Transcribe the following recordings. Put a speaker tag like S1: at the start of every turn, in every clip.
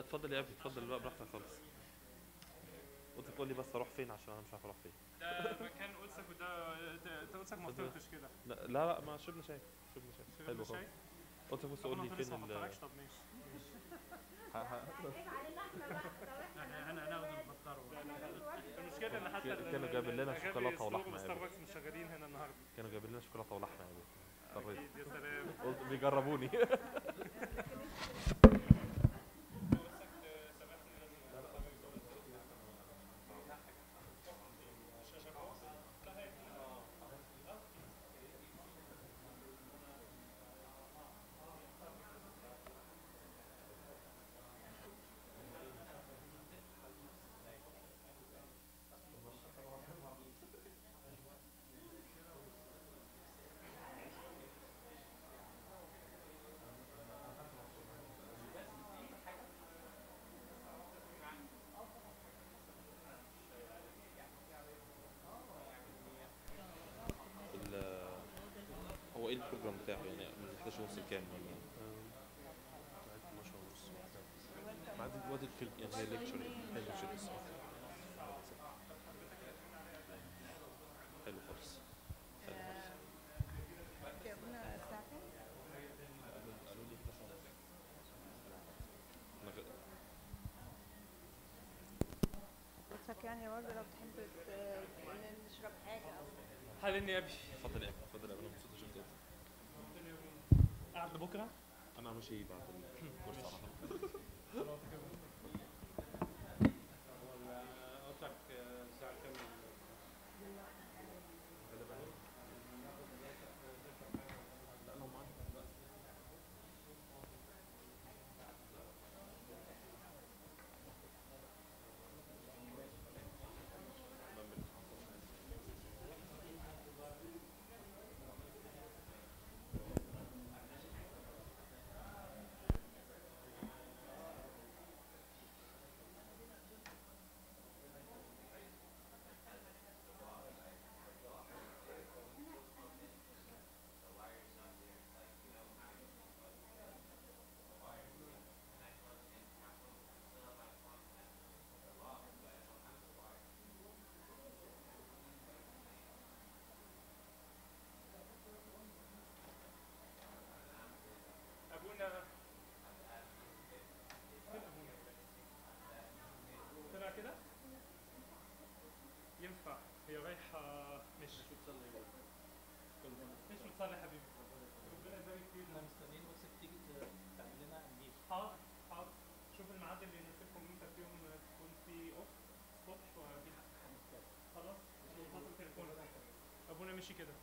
S1: اتفضل يا ابني، اتفضل بقى براحتك خالص. وانت تقول لي بس اروح فين عشان انا مش عارف اروح فين.
S2: ده مكان قدسك، وده انت قدسك ما
S1: تصدق؟
S2: فطرتش كده.
S1: لا ما شربنا شاي. شربنا شاي
S2: شربنا
S1: حلو خالص.
S2: شاي.
S1: قلت بس قول
S2: ابونا
S1: لي
S2: انت
S1: فين
S2: لسه ما فطركش؟ طب ماشي ماشي.
S3: عيب علينا احنا بقى، طب احنا
S2: انا هناخد نفطره. لا لا لا، المشكله ان حتى
S1: كانوا جايبين لنا
S2: الاغاني
S1: شوكولاته
S2: ستروب
S1: ولحمه يا ابني.
S2: وستاربكس مش شغالين هنا النهارده.
S1: كانوا جايبين لنا شوكولاته ولحمه يا ابني. اضطريت.
S2: اكيد يا سلام.
S1: قلت بيجربوني. هو ايه البروجرام بتاعه يعني من 11 ونص لكام ولا؟
S4: لغاية 12 ونص.
S1: بعد وقت يعني هي ليكتشر يعني حلو شيء بس. حلو خالص. حلو خالص.
S3: جابونا الساعة كام؟
S1: قالوا لي 11 ونص. انا
S3: قلتلك يعني برضه لو تحب نشرب حاجة أو
S2: حلني يا ابي.
S1: اتفضل يا ابني، اتفضل يا ابني، انا مبسوط شفت.
S2: قاعد لبكره.
S1: انا ماشي بعد الكورس على طول.
S2: خلاص كده. قلت لك الساعه كام؟
S1: لا لو معاك لا.
S2: ابونا فين ابونا؟ طلع كده؟ ينفع هي رايحه. مش بتصلي. مش بتصلي يا حبيبي. ربنا يبارك فيك.
S5: احنا مستنيين نفسك تيجي تعمل لنا انجيل.
S2: حاضر حاضر. شوف الميعاد اللي يناسبكم امتى فيهم تكون في اوف الصبح وفي خلاص. هتصل تليفون. ابونا مشي كده.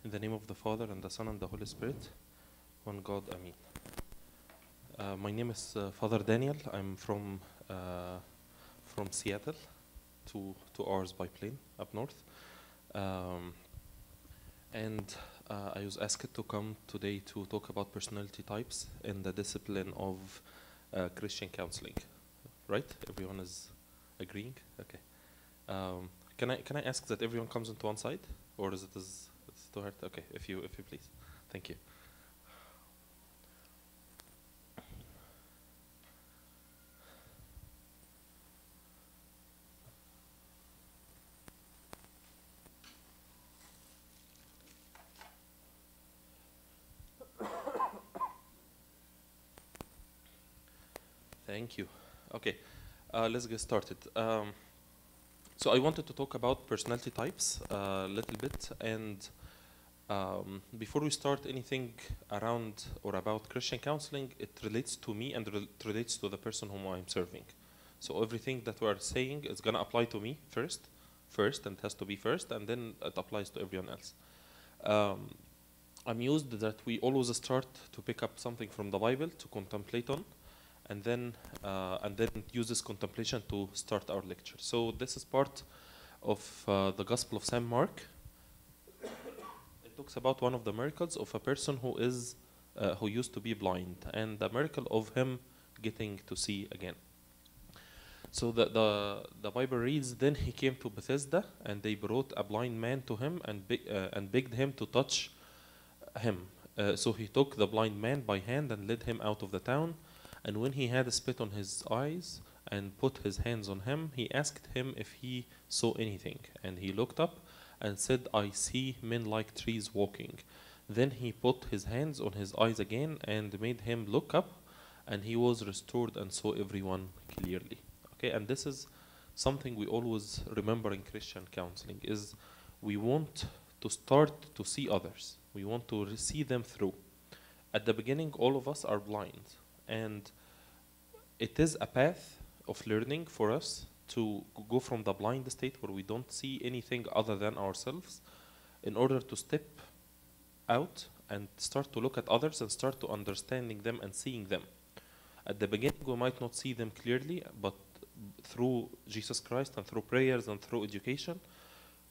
S1: In the name of the Father, and the Son, and the Holy Spirit, one God, Amen. My name is Father Daniel. I'm from Seattle, 2 hours by plane up north. And I was asked to come today to talk about personality types in the discipline of Christian counseling. Right? Everyone is agreeing? Okay. Can I ask that everyone comes into one side, or is it's too hard? Okay, if you please, thank you. Thank you. Okay, let's get started. So I wanted to talk about personality types a little bit, and before we start anything around or about Christian counseling, it relates to me and it relates to the person whom I'm serving. So everything that we're saying is gonna apply to me first, and it has to be first, and then it applies to everyone else. I'm used that we always start to pick up something from the Bible to contemplate on, and then use this contemplation to start our lecture. So this is part of the Gospel of St. Mark. It talks about one of the miracles of a person who used to be blind, and the miracle of him getting to see again. So the Bible reads, then he came to Bethesda, and they brought a blind man to him and begged him to touch him. So he took the blind man by hand and led him out of the town. And when he had spit on his eyes and put his hands on him, he asked him if he saw anything. And he looked up and said, I see men like trees walking. Then he put his hands on his eyes again and made him look up, and he was restored and saw everyone clearly. Okay, and this is something we always remember in Christian counseling, is we want to start to see others. We want to see them through. At the beginning, all of us are blind. And it is a path of learning for us to go from the blind state where we don't see anything other than ourselves, in order to step out and start to look at others and start to understanding them and seeing them. At the beginning, we might not see them clearly, but through Jesus Christ and through prayers and through education,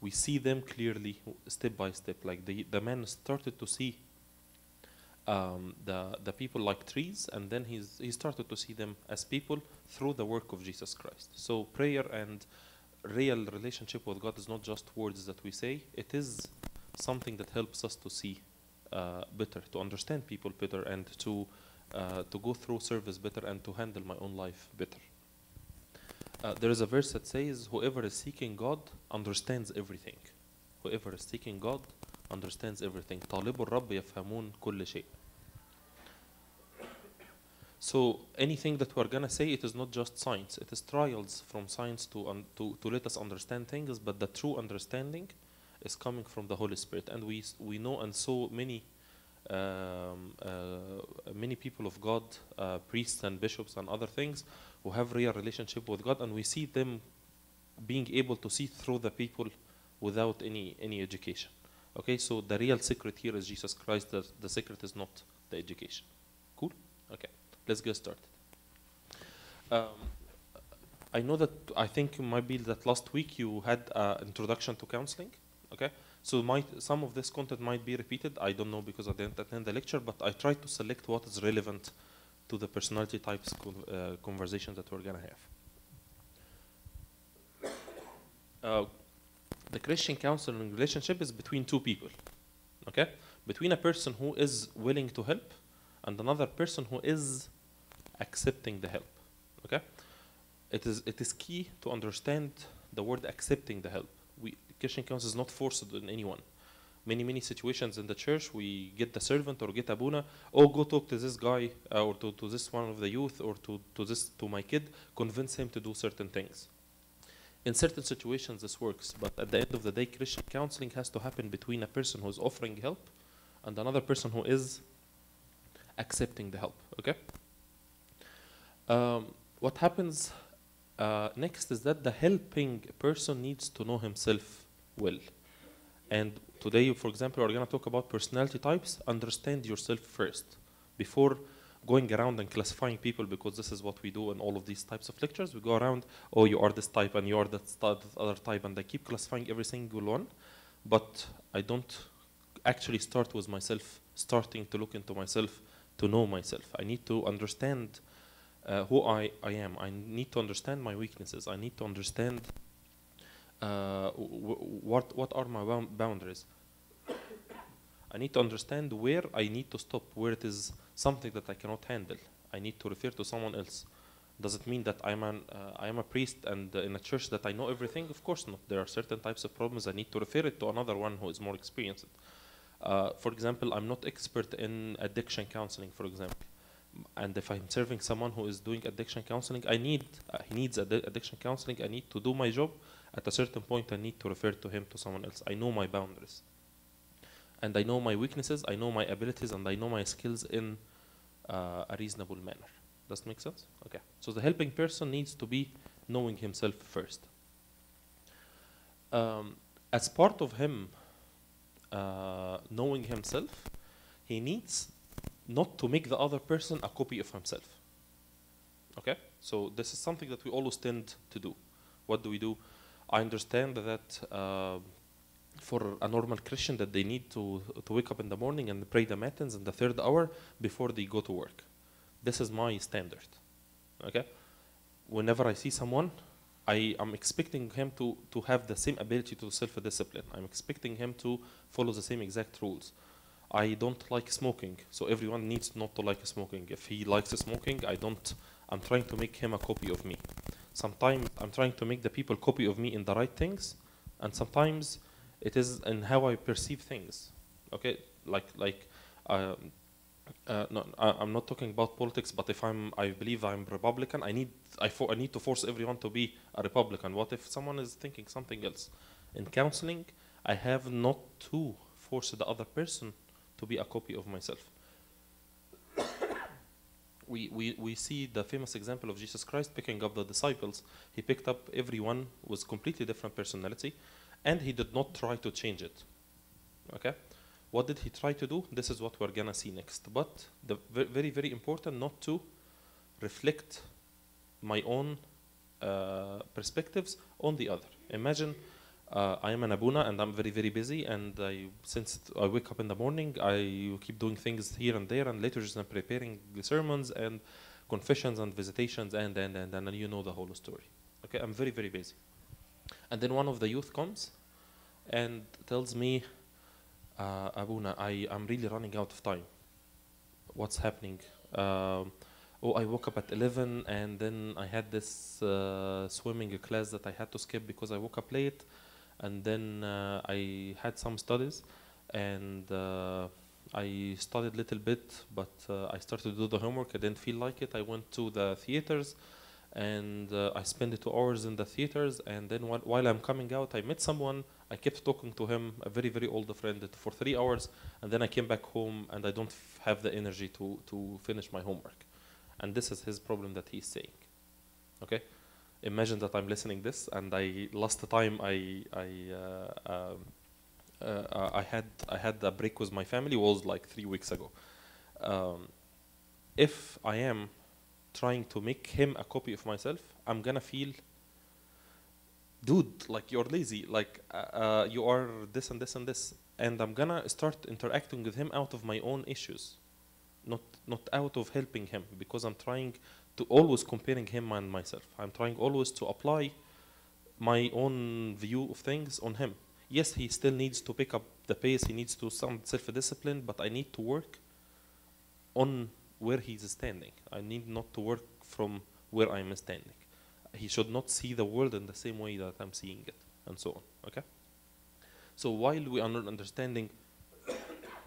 S1: we see them clearly step by step. Like the man started to see the people like trees, and then he started to see them as people through the work of Jesus Christ. So prayer and real relationship with God is not just words that we say. It is something that helps us to see better, to understand people better, and to go through service better, and to handle my own life better. There is a verse that says, whoever is seeking God understands everything. Whoever is seeking God understands everything. طالب الرب يفهمون كل شيء. So anything that we're gonna say, it is not just science. It is trials from science to let us understand things, but the true understanding is coming from the Holy Spirit. And we know, and so many people of God, priests and bishops and other things, who have real relationship with God, and we see them being able to see through the people without any education. Okay, so the real secret here is Jesus Christ. The secret is not the education. Cool? Okay, let's get started. I know that, I think it might be that last week you had an introduction to counseling. Okay, so some of this content might be repeated. I don't know, because I didn't attend the lecture, but I tried to select what is relevant to the personality types conversation that we're gonna have. The Christian counseling relationship is between two people, okay? Between a person who is willing to help and another person who is accepting the help, okay? It is key to understand the word accepting the help. Christian counsel is not forced on anyone. Many situations in the church, we get the servant or get Abuna, oh, go talk to this guy or to this one of the youth, or to my kid, convince him to do certain things. In certain situations this works, but at the end of the day, Christian counseling has to happen between a person who is offering help and another person who is accepting the help, okay? What happens next is that the helping person needs to know himself well. And Today, for example, we're going to talk about personality types. Understand yourself first before going around and classifying people, because this is what we do in all of these types of lectures. We go around, oh, you are this type and you are that other type, and I keep classifying every single one, but I don't actually start with myself, starting to look into myself, to know myself. I need to understand who I am. I need to understand my weaknesses. I need to understand what are my boundaries. I need to understand where I need to stop, where it is something that I cannot handle. I need to refer to someone else. Does it mean that I am a priest and in a church that I know everything? Of course not. There are certain types of problems I need to refer it to another one who is more experienced. For example, I'm not expert in addiction counseling, for example. And if I'm serving someone who is doing addiction counseling, he needs addiction counseling, I need to do my job. At a certain point, I need to refer to him to someone else. I know my boundaries. And I know my weaknesses, I know my abilities, and I know my skills in a reasonable manner. Does it make sense? Okay. So the helping person needs to be knowing himself first. As part of him knowing himself, he needs not to make the other person a copy of himself. Okay? So this is something that we always tend to do. What do? I understand that for a normal Christian that they need to wake up in the morning and pray the matins in the 3rd hour before they go to work. This is my standard. Okay? Whenever I see someone, I am expecting him to have the same ability to self-discipline. I'm expecting him to follow the same exact rules. I don't like smoking, so everyone needs not to like smoking. If he likes smoking, I'm trying to make him a copy of me. Sometimes I'm trying to make the people copy of me in the right things, and sometimes it is in how I perceive things. Okay, no, I'm not talking about politics, but if I believe I'm Republican, I need to force everyone to be a Republican. What if someone is thinking something else? In counseling, I have not to force the other person to be a copy of myself. We see the famous example of Jesus Christ picking up the disciples. He picked up everyone with completely different personality, and he did not try to change it. Okay? What did he try to do? This is what we're gonna see next. But the very, very important not to reflect my own perspectives on the other. Imagine I am an abuna and I'm very, very busy, and since I wake up in the morning, I keep doing things here and there, and later just I'm preparing the sermons and confessions and visitations and you know the whole story. Okay, I'm very, very busy. And then one of the youth comes and tells me, Abuna, I'm really running out of time. What's happening? Oh, I woke up at 11 and then I had this swimming class that I had to skip because I woke up late. And then I had some studies, and I studied a little bit, but I started to do the homework. I didn't feel like it. I went to the theaters, and I spent 2 hours in the theaters. And then while I'm coming out, I met someone. I kept talking to him, a very, very old friend, for 3 hours. And then I came back home, and I don't have the energy to finish my homework. And this is his problem that he's saying. Okay? Imagine that I'm listening this, and last time I had a break with my family was like 3 weeks ago. If I am trying to make him a copy of myself, I'm gonna feel, dude, like you're lazy, like you are this and this and this, and I'm gonna start interacting with him out of my own issues, not out of helping him, because I'm trying to always comparing him and myself. I'm trying always to apply my own view of things on him. Yes, he still needs to pick up the pace, he needs to some self-discipline, but I need to work on where he's standing. I need not to work from where I'm standing. He should not see the world in the same way that I'm seeing it, and so on, okay? So while we are not understanding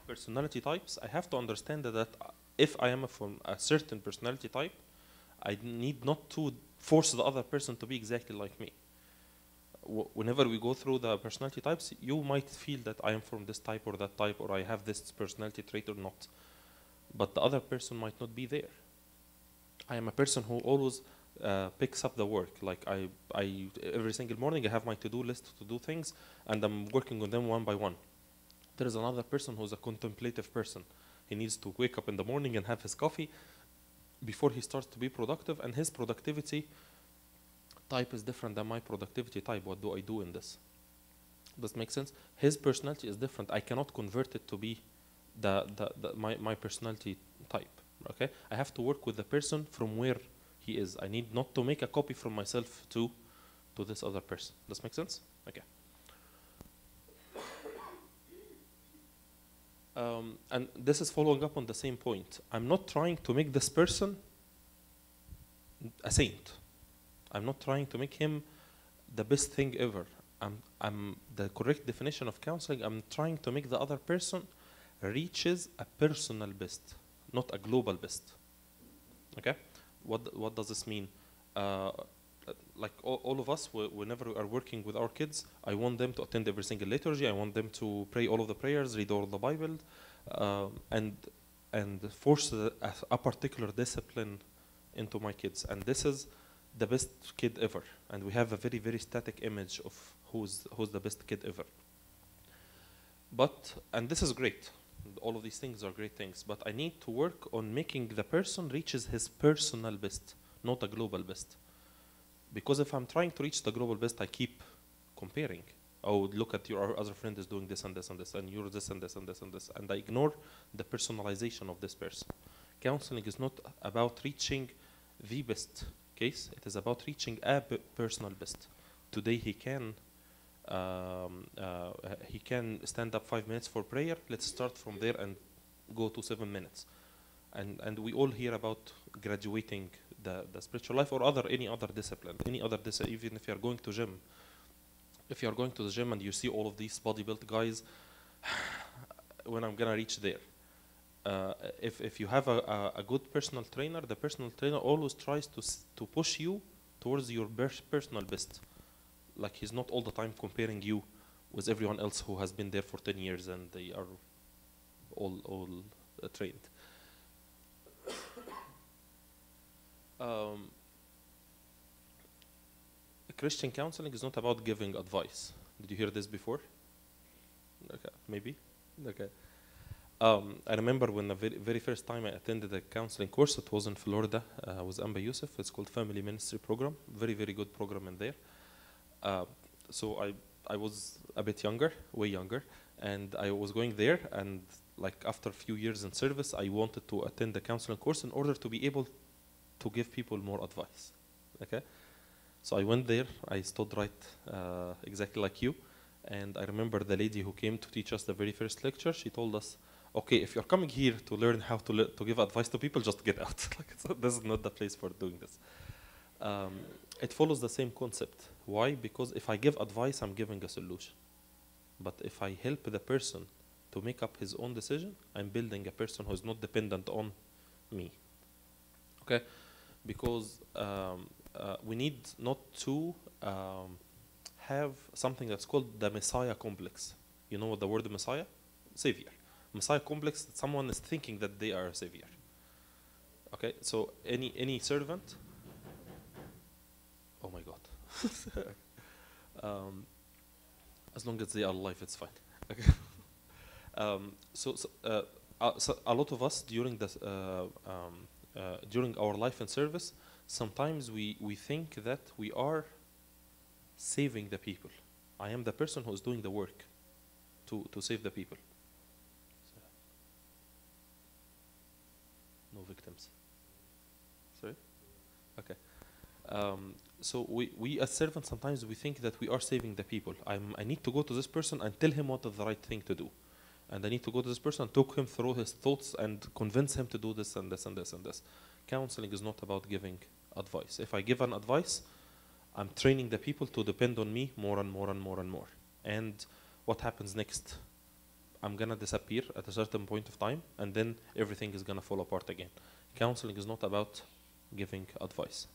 S1: personality types, I have to understand that if I am from a certain personality type, I need not to force the other person to be exactly like me. Whenever we go through the personality types, you might feel that I am from this type or that type, or I have this personality trait or not. But the other person might not be there. I am a person who always picks up the work. Like every single morning I have my to-do list to do things, and I'm working on them one by one. There is another person who's a contemplative person. He needs to wake up in the morning and have his coffee before he starts to be productive, and his productivity type is different than my productivity type. What do I do in this? Does it make sense? His personality is different. I cannot convert it to be my personality type. Okay, I have to work with the person from where he is. I need not to make a copy from myself to this other person. Does it make sense? Okay. And this is following up on the same point. I'm not trying to make this person a saint. I'm not trying to make him the best thing ever. I'm the correct definition of counseling. I'm trying to make the other person reaches a personal best, not a global best. Okay? What does this mean? Like all of us, whenever we are working with our kids, I want them to attend every single liturgy. I want them to pray all of the prayers, read all of the Bible, and force a particular discipline into my kids. And this is the best kid ever. And we have a very, very static image of who's the best kid ever. And this is great. All of these things are great things. But I need to work on making the person reaches his personal best, not a global best. Because if I'm trying to reach the global best, I keep comparing. Oh, look at your other friend is doing this and this and this, and you're this and this and this and this. And I ignore the personalization of this person. Counseling is not about reaching the best case. It is about reaching a personal best. Today he can stand up 5 minutes for prayer. Let's start from there and go to 7 minutes. And we all hear about graduating the spiritual life or any other discipline, even if you're going to gym. If you're going to the gym and you see all of these bodybuilt guys, when I'm gonna reach there? If you have a good personal trainer, the personal trainer always tries to push you towards your personal best. Like he's not all the time comparing you with everyone else who has been there for 10 years and they are all trained. Christian counseling is not about giving advice. Did you hear this before? Okay, maybe. Okay. I remember when the very first time I attended a counseling course, it was in Florida with Amba Yusuf. It's called Family Ministry Program. Very, very good program in there. So I was a bit younger, way younger, and I was going there, and like after a few years in service, I wanted to attend the counseling course in order to be able to give people more advice. Okay? So I went there, I stood right exactly like you, and I remember the lady who came to teach us the very first lecture, she told us, okay, if you're coming here to learn how to give advice to people, just get out. This is not the place for doing this. It follows the same concept. Why? Because if I give advice, I'm giving a solution. But if I help the person to make up his own decision, I'm building a person who is not dependent on me. Okay? Because we need not to have something that's called the Messiah complex. You know what the word Messiah? Savior. Messiah complex, someone is thinking that they are a savior. Okay, so any servant. Oh my God. As long as they are alive, it's fine. Okay. So a lot of us during our life and service, sometimes we think that we are saving the people. I am the person who is doing the work to save the people. No victims. Sorry? Okay. So we as servants, sometimes we think that we are saving the people. I need to go to this person and tell him what is the right thing to do. And I need to go to this person and talk him through his thoughts and convince him to do this and this and this and this. Counseling is not about giving advice. If I give an advice, I'm training the people to depend on me more and more and more and more. And what happens next? I'm gonna disappear at a certain point of time, and then everything is gonna fall apart again. Counseling is not about giving advice.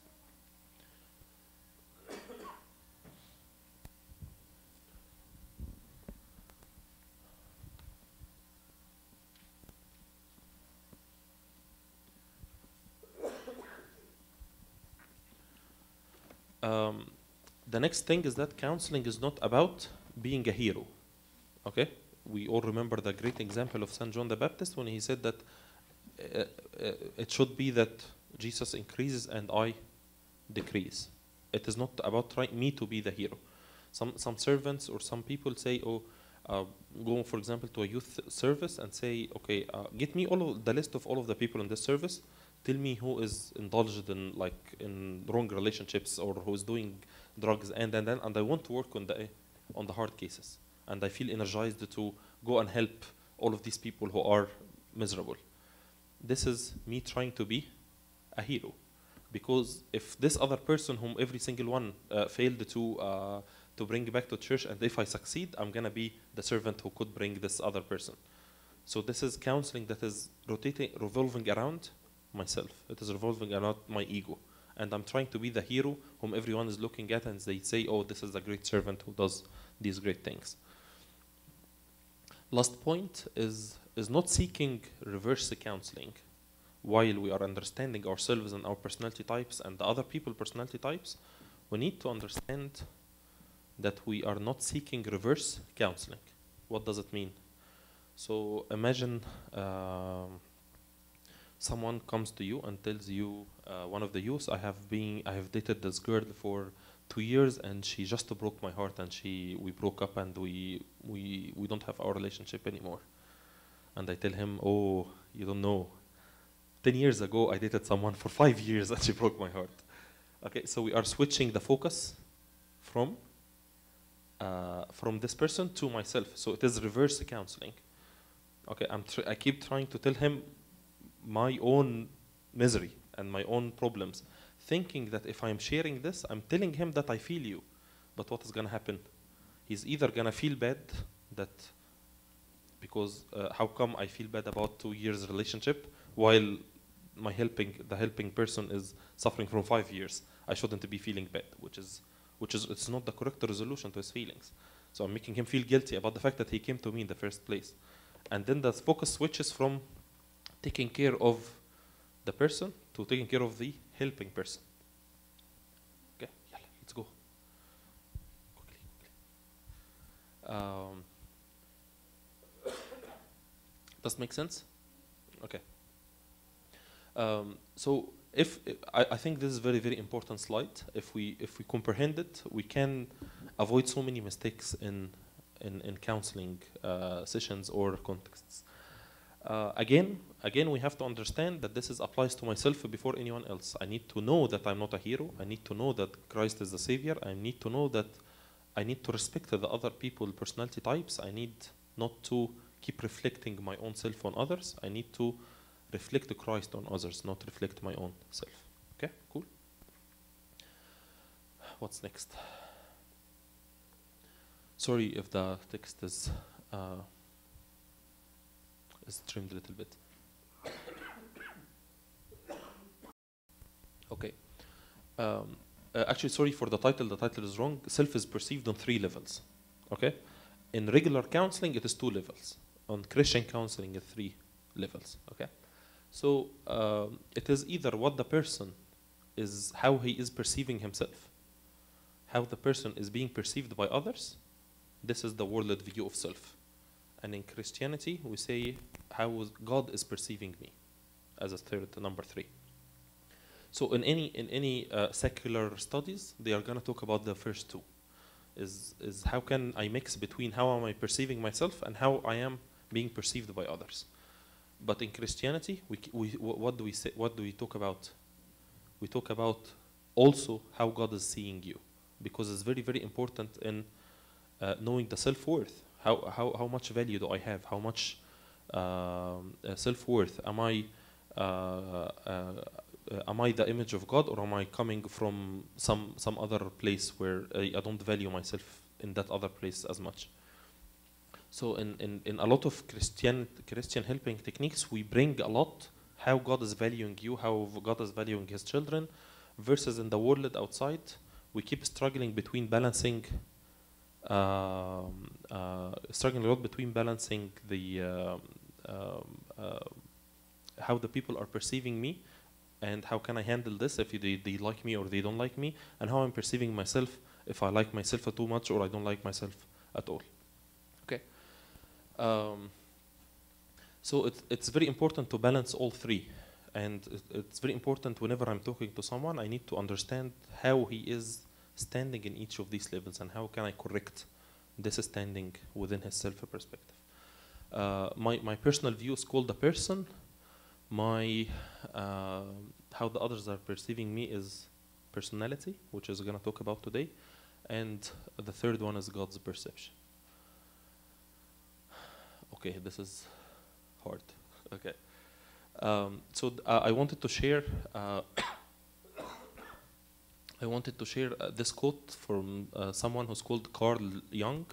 S1: The next thing is that counseling is not about being a hero. Okay? we all remember the great example of Saint John the Baptist when he said that it should be that Jesus increases and I decrease. It is not about trying me to be the hero. Some servants or some people say, oh, go for example to a youth service and say, okay, get me the list of all of the people in this service. Tell me who is indulged in wrong relationships or who is doing drugs, and I want to work on the hard cases, and I feel energized to go and help all of these people who are miserable. This is me trying to be a hero, because if this other person whom every single one failed to bring back to church, and if I succeed, I'm gonna be the servant who could bring this other person. So this is counseling that is revolving around myself. It is revolving around my ego, and I'm trying to be the hero whom everyone is looking at and they say, oh, this is a great servant who does these great things. Last point is not seeking reverse counseling while we are understanding ourselves and our personality types and the other people's personality types. We need to understand that we are not seeking reverse counseling. What does it mean? So imagine someone comes to you and tells you, one of the youths, I have dated this girl for 2 years and she just broke my heart, and we broke up and we don't have our relationship anymore. And I tell him, oh, you don't know. 10 years ago, I dated someone for 5 years and she broke my heart. Okay, so we are switching the focus from this person to myself. So it is reverse counseling. Okay, I keep trying to tell him my own misery and my own problems, thinking that if I'm sharing this, I'm telling him that I feel you. But what is going to happen? He's either going to feel bad because how come I feel bad about 2 years relationship while the helping person is suffering from 5 years. I shouldn't be feeling bad, which is it's not the correct resolution to his feelings. So I'm making him feel guilty about the fact that he came to me in the first place. And then the focus switches from taking care of the person to taking care of the helping person. Okay, let's go. Quickly. Does it make sense? Okay. So I think this is a very, very important slide. If we comprehend it, we can avoid so many mistakes in counseling sessions or contexts. Again, we have to understand that this applies to myself before anyone else. I need to know that I'm not a hero. I need to know that Christ is the Savior. I need to know that I need to respect the other people's personality types. I need not to keep reflecting my own self on others. I need to reflect Christ on others, not reflect my own self. Okay, cool. What's next? Sorry if the text is trimmed a little bit. Okay. Actually, sorry for the title. The title is wrong. Self is perceived on 3 levels. Okay. In regular counseling, it is 2 levels. On Christian counseling, it's 3 levels. Okay. So it is either what the person is, how he is perceiving himself, how the person is being perceived by others. This is the worldly view of self. And in Christianity, we say how God is perceiving me, as a number 3. So in any secular studies, they are going to talk about the first 2. Is how can I mix between how am I perceiving myself and how I am being perceived by others. But in Christianity, what do we say? What do we talk about? We talk about also how God is seeing you, because it's very, very important in knowing the self-worth. How much value do I have? How much self-worth am I? Am I the image of God, or am I coming from some other place where I don't value myself in that other place as much? So in a lot of Christian helping techniques, we bring a lot how God is valuing you, how God is valuing His children, versus in the world outside, we keep struggling between balancing, struggling a lot between balancing the how the people are perceiving me, and how can I handle this if they like me or they don't like me, and how I'm perceiving myself if I like myself too much or I don't like myself at all. Okay. Um, so it's very important to balance all three. And it's very important whenever I'm talking to someone, I need to understand how he is standing in each of these levels and how can I correct this standing within his self-perspective. My personal view is called the person. My how the others are perceiving me is personality, which is going to talk about today. And the third one is God's perception. Okay, this is hard. Okay. So I wanted to share. I wanted to share this quote from someone who's called Carl Jung.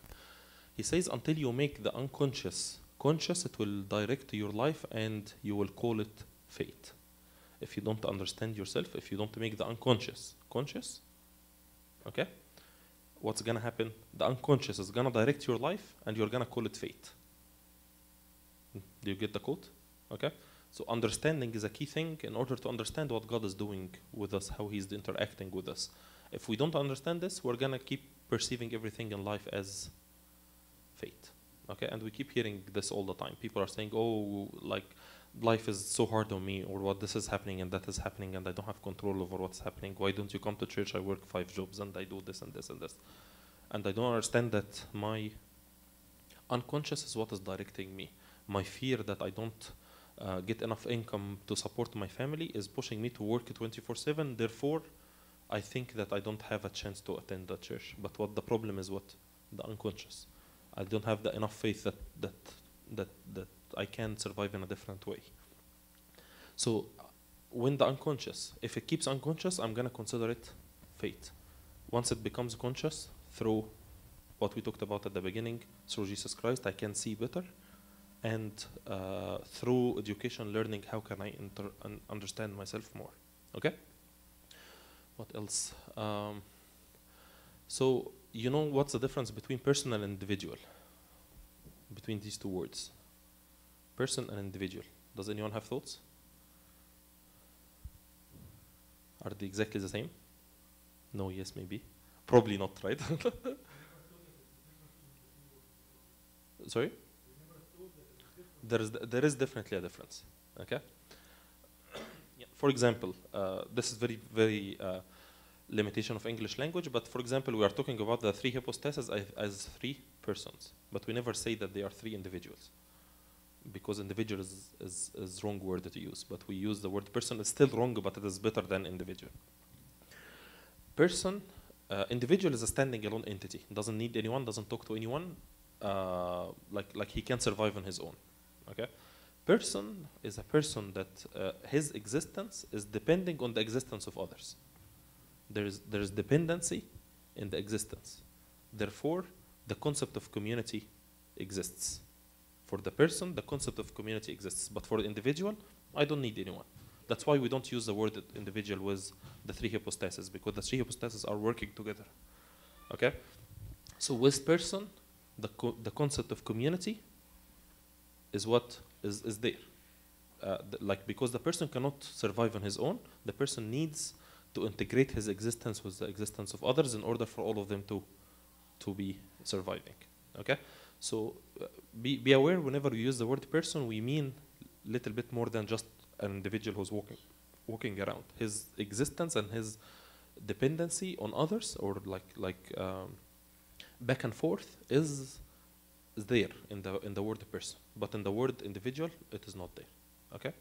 S1: He says, "Until you make the unconscious conscious, it will direct your life, and you will call it fate. If you don't understand yourself, if you don't make the unconscious conscious, okay, what's gonna happen? The unconscious is gonna direct your life, and you're gonna call it fate." Do you get the quote? Okay. So understanding is a key thing in order to understand what God is doing with us, how He's interacting with us. If we don't understand this, we're gonna keep perceiving everything in life as fate. Okay, and we keep hearing this all the time. People are saying, "Oh, like life is so hard on me," or "What this is happening and that is happening, and I don't have control over what's happening. Why don't you come to church? I work 5 jobs and I do this and this and this." And I don't understand that my unconscious is what is directing me. My fear that I don't get enough income to support my family is pushing me to work 24/7. Therefore, I think that I don't have a chance to attend the church. But what the problem is, what the unconscious. I don't have the enough faith that I can survive in a different way. So, when the unconscious, if it keeps unconscious, I'm gonna consider it fate. Once it becomes conscious through what we talked about at the beginning, through Jesus Christ, I can see better. And through education, learning, how can I understand myself more? Okay? What else? So, you know what's the difference between person and individual? Between these two words. Person and individual. Does anyone have thoughts? Are they exactly the same? No, yes, maybe. Probably not, right? Sorry? There is definitely a difference. Okay. Yeah. For example, this is very limitation of English language. But for example, we are talking about the 3 hypostases as 3 persons, but we never say that they are 3 individuals, because individual is wrong word to use. But we use the word person. It's still wrong, but it is better than individual. Person, individual is a standing alone entity. Doesn't need anyone. Doesn't talk to anyone. Like he can survive on his own. Okay, person is a person that his existence is depending on the existence of others. There is dependency in the existence. Therefore, the concept of community exists. For the person, the concept of community exists. But for the individual, I don't need anyone. That's why we don't use the word individual with the 3 hypostases, because the 3 hypostases are working together. Okay, so with person, the concept of community is what is there. Like, because the person cannot survive on his own, the person needs to integrate his existence with the existence of others in order for all of them to be surviving. Okay, so be aware whenever we use the word person, we mean a little bit more than just an individual who's walking around. His existence and his dependency on others, or like back and forth, is there in the word person, but in the word individual, it is not there. Okay,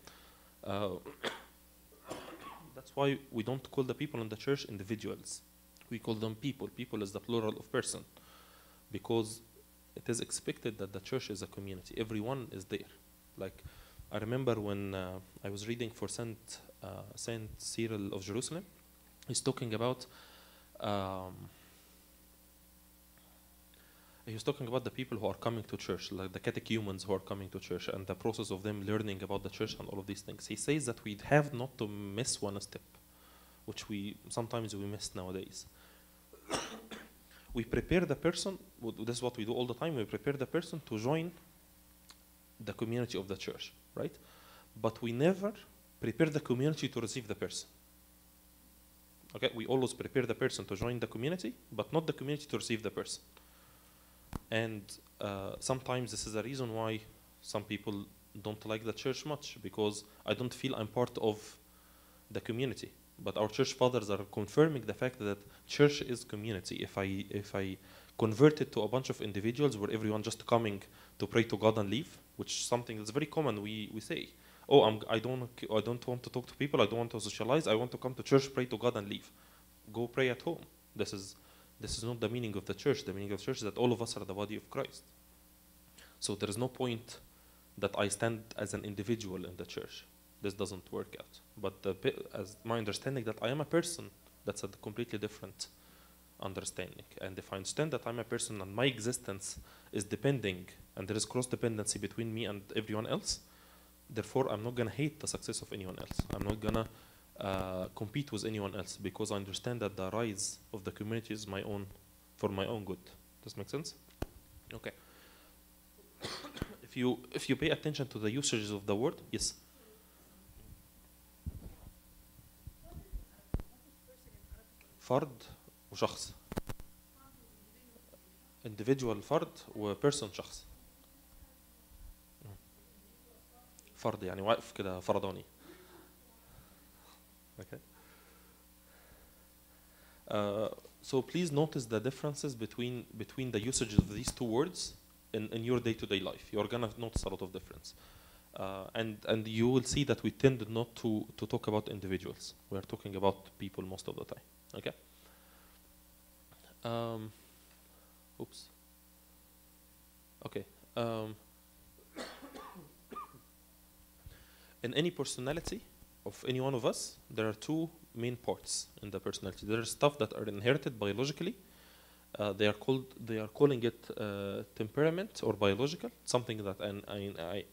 S1: that's why we don't call the people in the church individuals. We call them people. People is the plural of person, because it is expected that the church is a community. Everyone is there. Like, I remember when I was reading for Saint Cyril of Jerusalem, he's talking about. He was talking about the people who are coming to church, like the catechumens who are coming to church, and the process of them learning about the church and all of these things. He says that we have not to miss one step, which sometimes we miss nowadays. We prepare the person, this is what we do all the time, we prepare the person to join the community of the church, right? But we never prepare the community to receive the person. Okay, we always prepare the person to join the community, but not the community to receive the person. And sometimes this is a reason why some people don't like the church much, because I don't feel I'm part of the community. But our church fathers are confirming the fact that church is community. If I convert it to a bunch of individuals where everyone just coming to pray to God and leave, which is something that's very common, we say, oh, I don't want to talk to people, I don't want to socialize, I want to come to church, pray to God and leave. Go pray at home. This is not the meaning of the church. The meaning of the church is that all of us are the body of Christ. So there is no point that I stand as an individual in the church. This doesn't work out. But as my understanding that I am a person, that's a completely different understanding. And if I understand that I'm a person and my existence is depending, and there is cross-dependency between me and everyone else, therefore I'm not going to hate the success of anyone else. I'm not going to compete with anyone else, because I understand that the rise of the community is for my own good. Does this make sense? Okay. If you pay attention to the usages of the word, yes. فرد وشخص. individual فرد و person شخص. فرد يعني واقف كده فرداني. Okay. So please notice the differences between the usage of these two words in your day-to-day life. You're gonna notice a lot of difference, and you will see that we tend not to talk about individuals. We are talking about people most of the time. Okay. Oops. Okay. In any personality of any one of us, there are two main parts in the personality. There are stuff that are inherited biologically. They are calling it temperament or biological, something that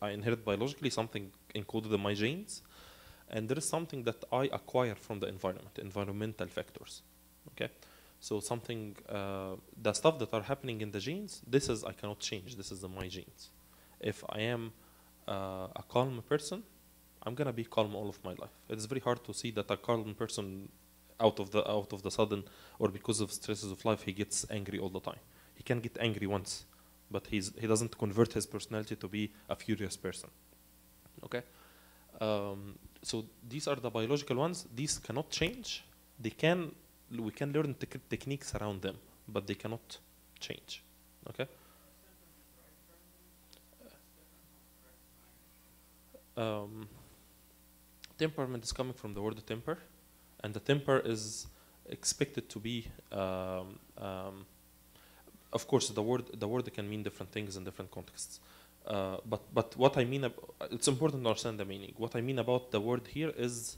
S1: I inherit biologically, something encoded in my genes, and there is something that I acquire from the environment, environmental factors. Okay, so something, the stuff that are happening in the genes, I cannot change. This is my genes. If I am a calm person, I'm gonna be calm all of my life. It's very hard to see that a calm person out of the sudden, or because of stresses of life, he gets angry all the time. He can get angry once, but he doesn't convert his personality to be a furious person. Okay, so these are the biological ones. These cannot change. We can learn techniques around them, but they cannot change. Okay. Temperament is coming from the word temper, and the temper is expected to be, of course, the word can mean different things in different contexts. But what I mean, it's important to understand the meaning. What I mean about the word here is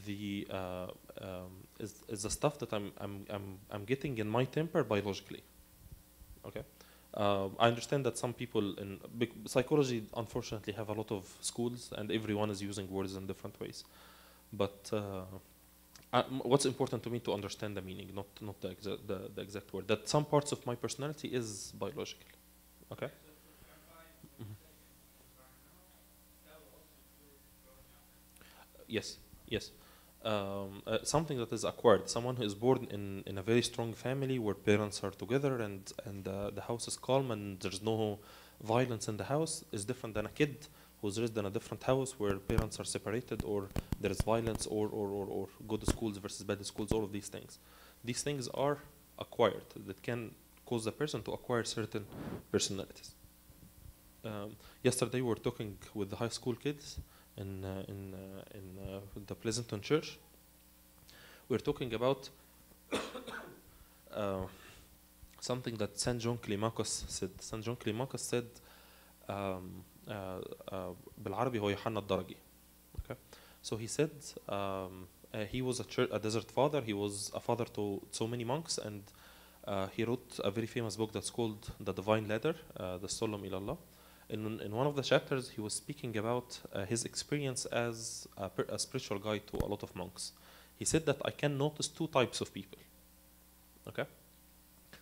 S1: the stuff that I'm getting in my temper biologically. Okay. I understand that some people in psychology, unfortunately, have a lot of schools, and everyone is using words in different ways. But what's important to me to understand the meaning, not the exact word. That some parts of my personality is biological. Okay. Yes. Yes. Something that is acquired. Someone who is born in a very strong family where parents are together and the house is calm and there's no violence in the house is different than a kid who's raised in a different house where parents are separated, or there is violence, or good schools versus bad schools. All of these things. These things are acquired that can cause the person to acquire certain personalities. Yesterday we were talking with the high school kids in the Pleasanton Church. We're talking about something that St. John Climacus said. St. John Climacus said, بالعربي هو يوحنا الدرجي. Okay, so he said he was a desert father. He was a father to so many monks, and he wrote a very famous book that's called The Divine Ladder, the Solam ilallah. In one of the chapters, he was speaking about his experience as a spiritual guide to a lot of monks. He said that I can notice two types of people. Okay,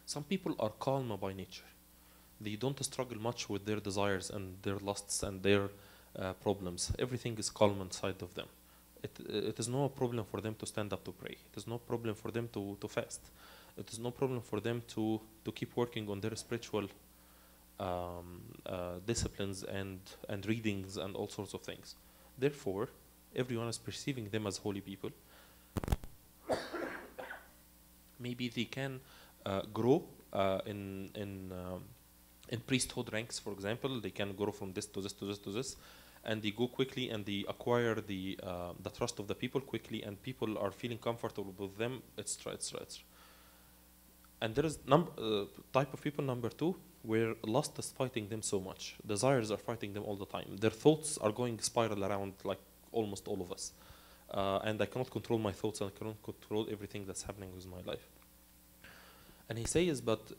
S1: some people are calm by nature. They don't struggle much with their desires and their lusts and their problems. Everything is calm inside of them. It is no problem for them to stand up to pray. It is no problem for them to fast. It is no problem for them to keep working on their spiritual disciplines and readings and all sorts of things. Therefore, everyone is perceiving them as holy people. Maybe they can grow in priesthood ranks, for example. They can grow from this to this to this to this, and they go quickly and they acquire the trust of the people quickly, and people are feeling comfortable with them, etc., etc., etc. And there is type of people number two, where lust is fighting them so much, desires are fighting them all the time. Their thoughts are going spiral around like almost all of us, and I cannot control my thoughts, and I cannot control everything that's happening with my life. And he says, but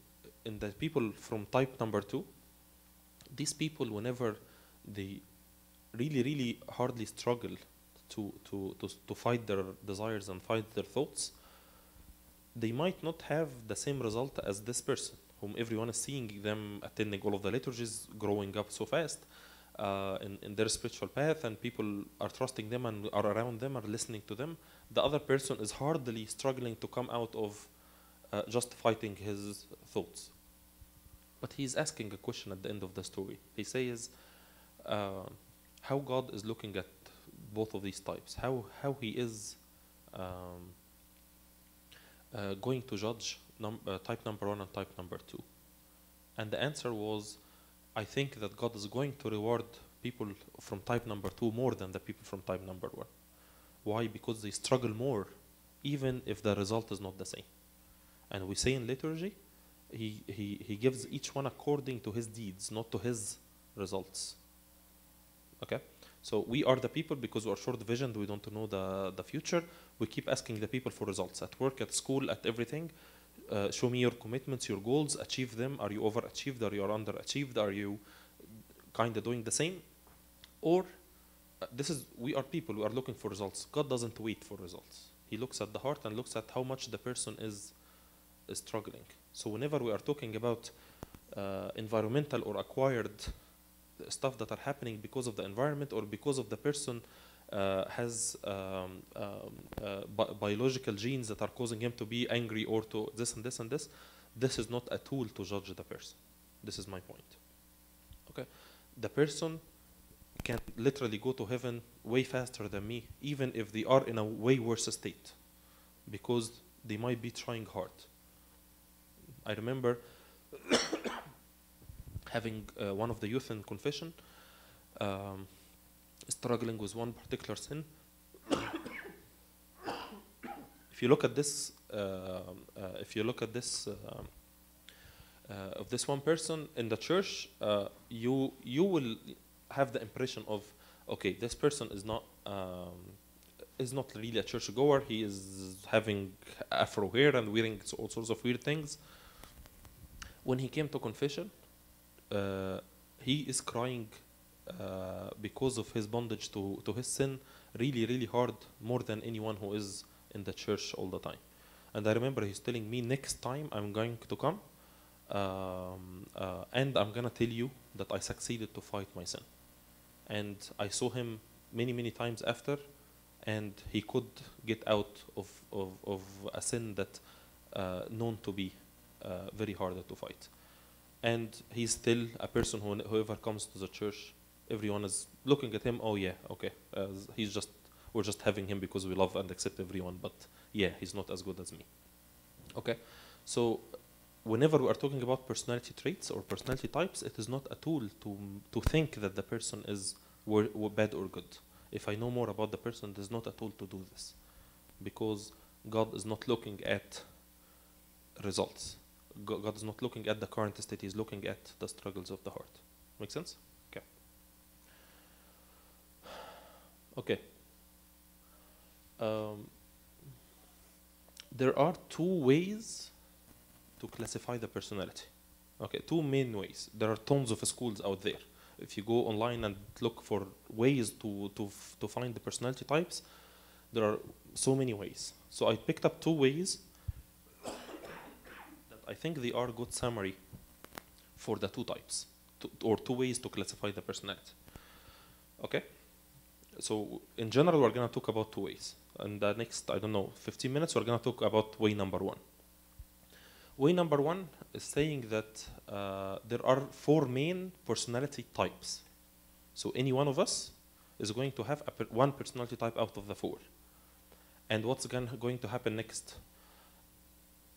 S1: in the people from type number two, these people, whenever they really hardly struggle to fight their desires and fight their thoughts, they might not have the same result as this person, whom everyone is seeing them attending all of the liturgies, growing up so fast in their spiritual path, and people are trusting them and are around them, are listening to them. The other person is hardly struggling to come out of just fighting his thoughts. But he's asking a question at the end of the story. He says, how God is looking at both of these types, how he is going to judge type number one and type number two. And the answer was, I think that God is going to reward people from type number two more than the people from type number one. Why? Because they struggle more, even if the result is not the same. And we say in liturgy, he gives each one according to his deeds, not to his results. Okay? So we are the people, because we are short visioned, we don't know the future. We keep asking the people for results at work, at school, at everything. Show me your commitments, your goals, achieve them. Are you overachieved? Are you underachieved? Are you kind of doing the same? Or we are people, we are looking for results. God doesn't wait for results. He looks at the heart and looks at how much the person is struggling. So whenever we are talking about environmental or acquired stuff that are happening because of the environment, or because of the person has biological genes that are causing him to be angry, or to this and this and this, this is not a tool to judge the person. This is my point. Okay, the person can literally go to heaven way faster than me, even if they are in a way worse state, because they might be trying hard. I remember having one of the youth in confession struggling with one particular sin. If you look at this, of this one person in the church, you will have the impression of, okay, this person is not really a church goer. He is having afro hair and wearing all sorts of weird things. When he came to confession, he is crying because of his bondage to his sin really hard, more than anyone who is in the church all the time. And I remember he's telling me, next time I'm going to come and I'm going to tell you that I succeeded to fight my sin. And I saw him many times after, and he could get out of a sin that known to be very hard to fight. And he's still a person whoever comes to the church, everyone is looking at him, oh yeah, okay, we're just having him because we love and accept everyone, but yeah, he's not as good as me. Okay, so whenever we are talking about personality traits or personality types, it is not a tool to think that the person is bad or good. If I know more about the person, there's not a tool to do this, because God is not looking at results. God is not looking at the current state, he's looking at the struggles of the heart. Make sense? Okay. Okay. There are two ways to classify the personality. Okay, two main ways. There are tons of schools out there. If you go online and look for ways to find the personality types, there are so many ways. So I picked up two ways that I think they are good summary for the two types, or two ways to classify the personality. Okay? So in general, we're going to talk about two ways. In the next, I don't know, 15 minutes, we're going to talk about way number one. Way number one is saying that there are 4 main personality types. So any one of us is going to have one personality type out of the 4. And what's going to happen next?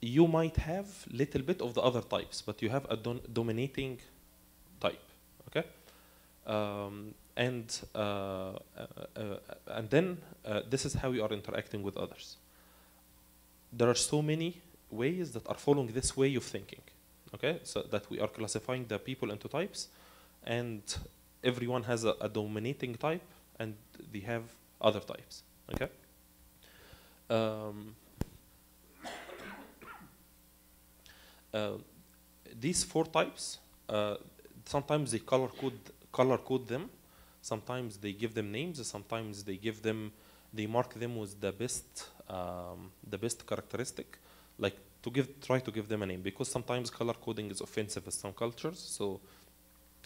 S1: You might have little bit of the other types, but you have a dominating type. Okay, and then this is how you are interacting with others. There are so many ways that are following this way of thinking. Okay, so that we are classifying the people into types, and everyone has a dominating type, and they have other types. Okay. These 4 types, sometimes they color code them, sometimes they give them names, sometimes they mark them with the best characteristic, like try to give them a name, because sometimes color coding is offensive in some cultures. So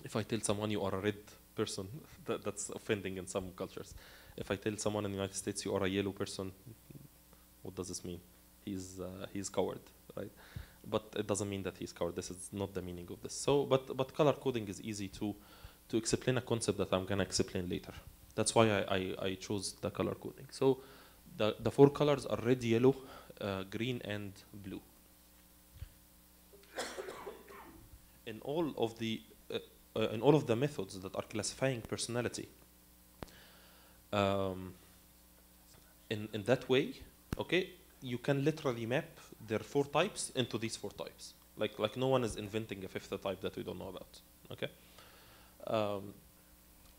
S1: if I tell someone you are a red person, that's offending in some cultures. If I tell someone in the United States you are a yellow person, what does this mean? He's coward, right? But it doesn't mean that he's coward. This is not the meaning of this. So, but color coding is easy to explain a concept that I'm gonna explain later. That's why I chose the color coding. So, the 4 colors are red, yellow, green, and blue. In all of the methods that are classifying personality, in that way, okay, you can literally map their 4 types into these 4 types. Like no one is inventing a 5th type that we don't know about. Okay.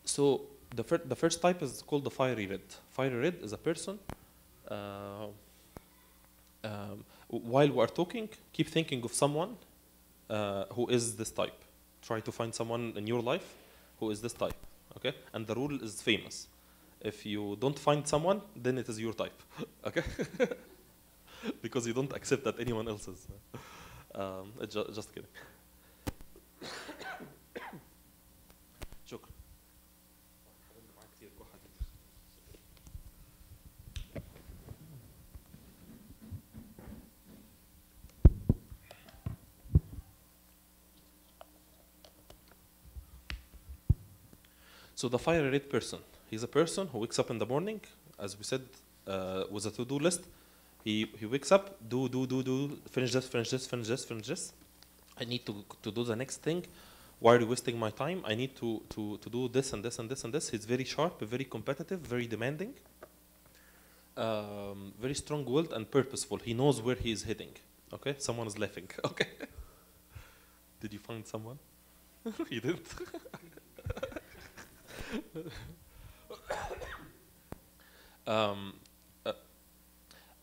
S1: So the first type is called the fiery red. Fiery red is a person. While we are talking, keep thinking of someone who is this type. Try to find someone in your life who is this type. Okay. And the rule is famous. If you don't find someone, then it is your type. Okay. Because you don't accept that anyone else is. Just kidding. شكرا. So the fiery red person, he's a person who wakes up in the morning, as we said, with a to-do list. He wakes up, do, finish this. I need to do the next thing. Why are you wasting my time? I need to do this and this and this and this. He's very sharp, very competitive, very demanding, very strong-willed and purposeful. He knows where he is heading. Okay, someone is laughing. Okay. Did you find someone? You didn't.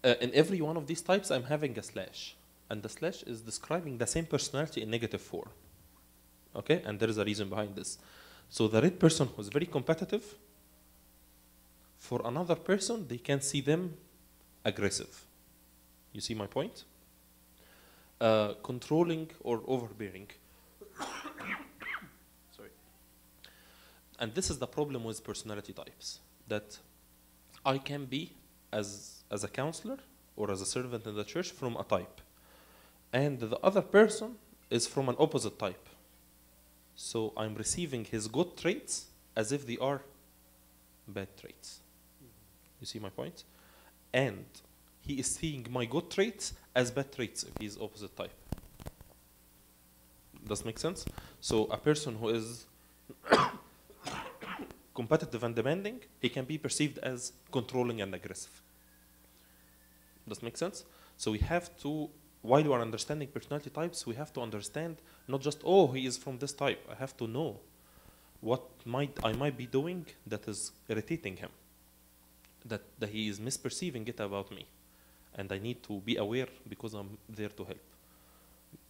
S1: In every one of these types, I'm having a slash. And the slash is describing the same personality in negative form. Okay? And there is a reason behind this. So the red person who's very competitive, for another person, they can see them aggressive. You see my point? Controlling or overbearing. Sorry. And this is the problem with personality types. That I can be, as a counselor or as a servant in the church, from a type. And the other person is from an opposite type. So I'm receiving his good traits as if they are bad traits. You see my point? And he is seeing my good traits as bad traits if he's opposite type. Does make sense? So a person who is competitive and demanding, he can be perceived as controlling and aggressive. Does make sense? So we have to, while we are understanding personality types, we have to understand not just, oh, he is from this type. I have to know what I might be doing that is irritating him, that he is misperceiving it about me. And I need to be aware because I'm there to help.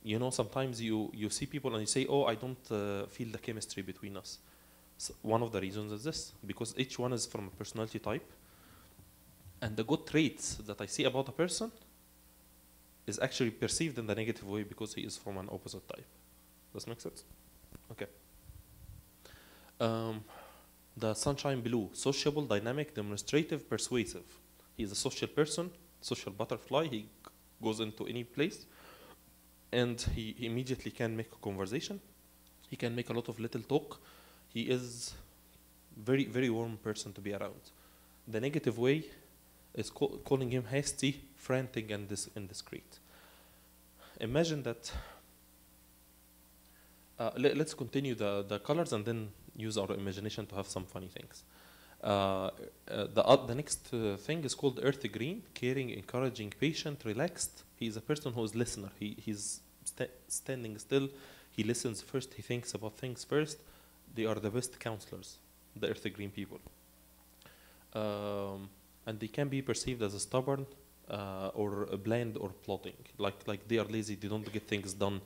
S1: You know, sometimes you see people and you say, oh, I don't feel the chemistry between us. So one of the reasons is this, because each one is from a personality type. And the good traits that I see about a person is actually perceived in the negative way because he is from an opposite type. Does that make sense? Okay. The sunshine blue, sociable, dynamic, demonstrative, persuasive. He is a social person, social butterfly. He goes into any place and he immediately can make a conversation. He can make a lot of little talk. He is very, very warm person to be around. The negative way is calling him hasty, frantic, and indiscreet. Imagine that. Let's continue the colors and then use our imagination to have some funny things. The next thing is called earth green, caring, encouraging, patient, relaxed. He is a person who is listener. He's standing still. He listens first. He thinks about things first. They are the best counselors, the earth green people. And they can be perceived as a stubborn or bland or plodding. Like they are lazy. They don't get things done.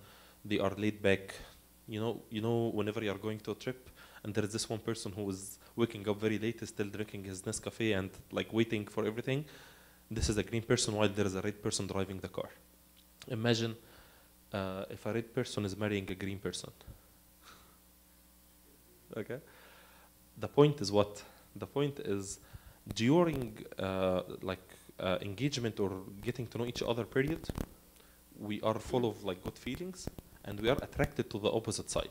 S1: They are laid back. You know, whenever you are going to a trip, and there is this one person who is waking up very late, still drinking his Nescafe and like waiting for everything. This is a green person, while there is a red person driving the car. Imagine if a red person is marrying a green person. Okay. The point is what? The point is during engagement or getting to know each other period, we are full of like good feelings, and we are attracted to the opposite side,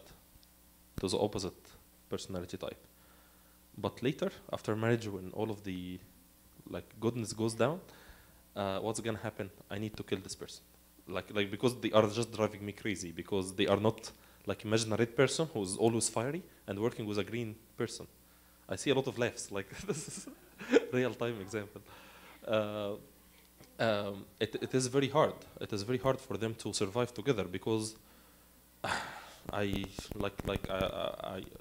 S1: to the opposite personality type. But later, after marriage, when all of the like goodness goes down, what's gonna happen? I need to kill this person, like because they are just driving me crazy, because they are not like, imagine a red person who's always fiery and working with a green person. I see a lot of laughs, like this is real time example. It is very hard. It is very hard for them to survive together, because I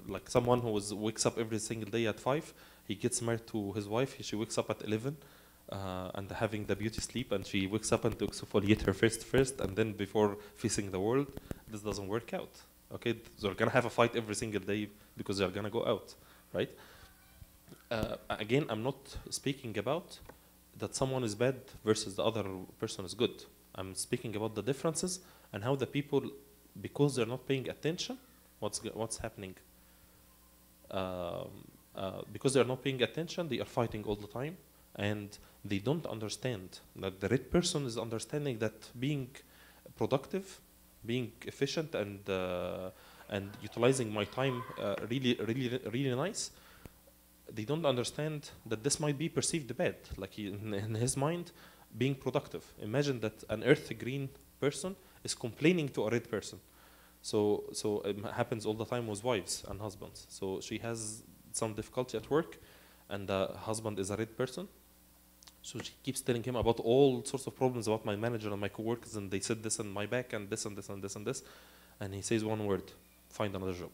S1: like someone who wakes up every single day at 5. He gets married to his wife. She wakes up at 11 and having the beauty sleep, and she wakes up and to exfoliate her face first, and then before facing the world. This doesn't work out. Okay, they're gonna have a fight every single day because they're gonna go out, right? Again, I'm not speaking about that someone is bad versus the other person is good. I'm speaking about the differences and how the people, because they're not paying attention, what's happening? Because they're not paying attention, they are fighting all the time, and they don't understand that the red person is understanding that being productive, being efficient, and utilizing my time really nice. They don't understand that this might be perceived bad. Like in his mind, being productive. Imagine that an earth green person is complaining to a red person. So it happens all the time with wives and husbands. So she has some difficulty at work, and the husband is a red person. So she keeps telling him about all sorts of problems about my manager and my coworkers, and they said this on my back, and this and this and this and this. And he says one word: find another job.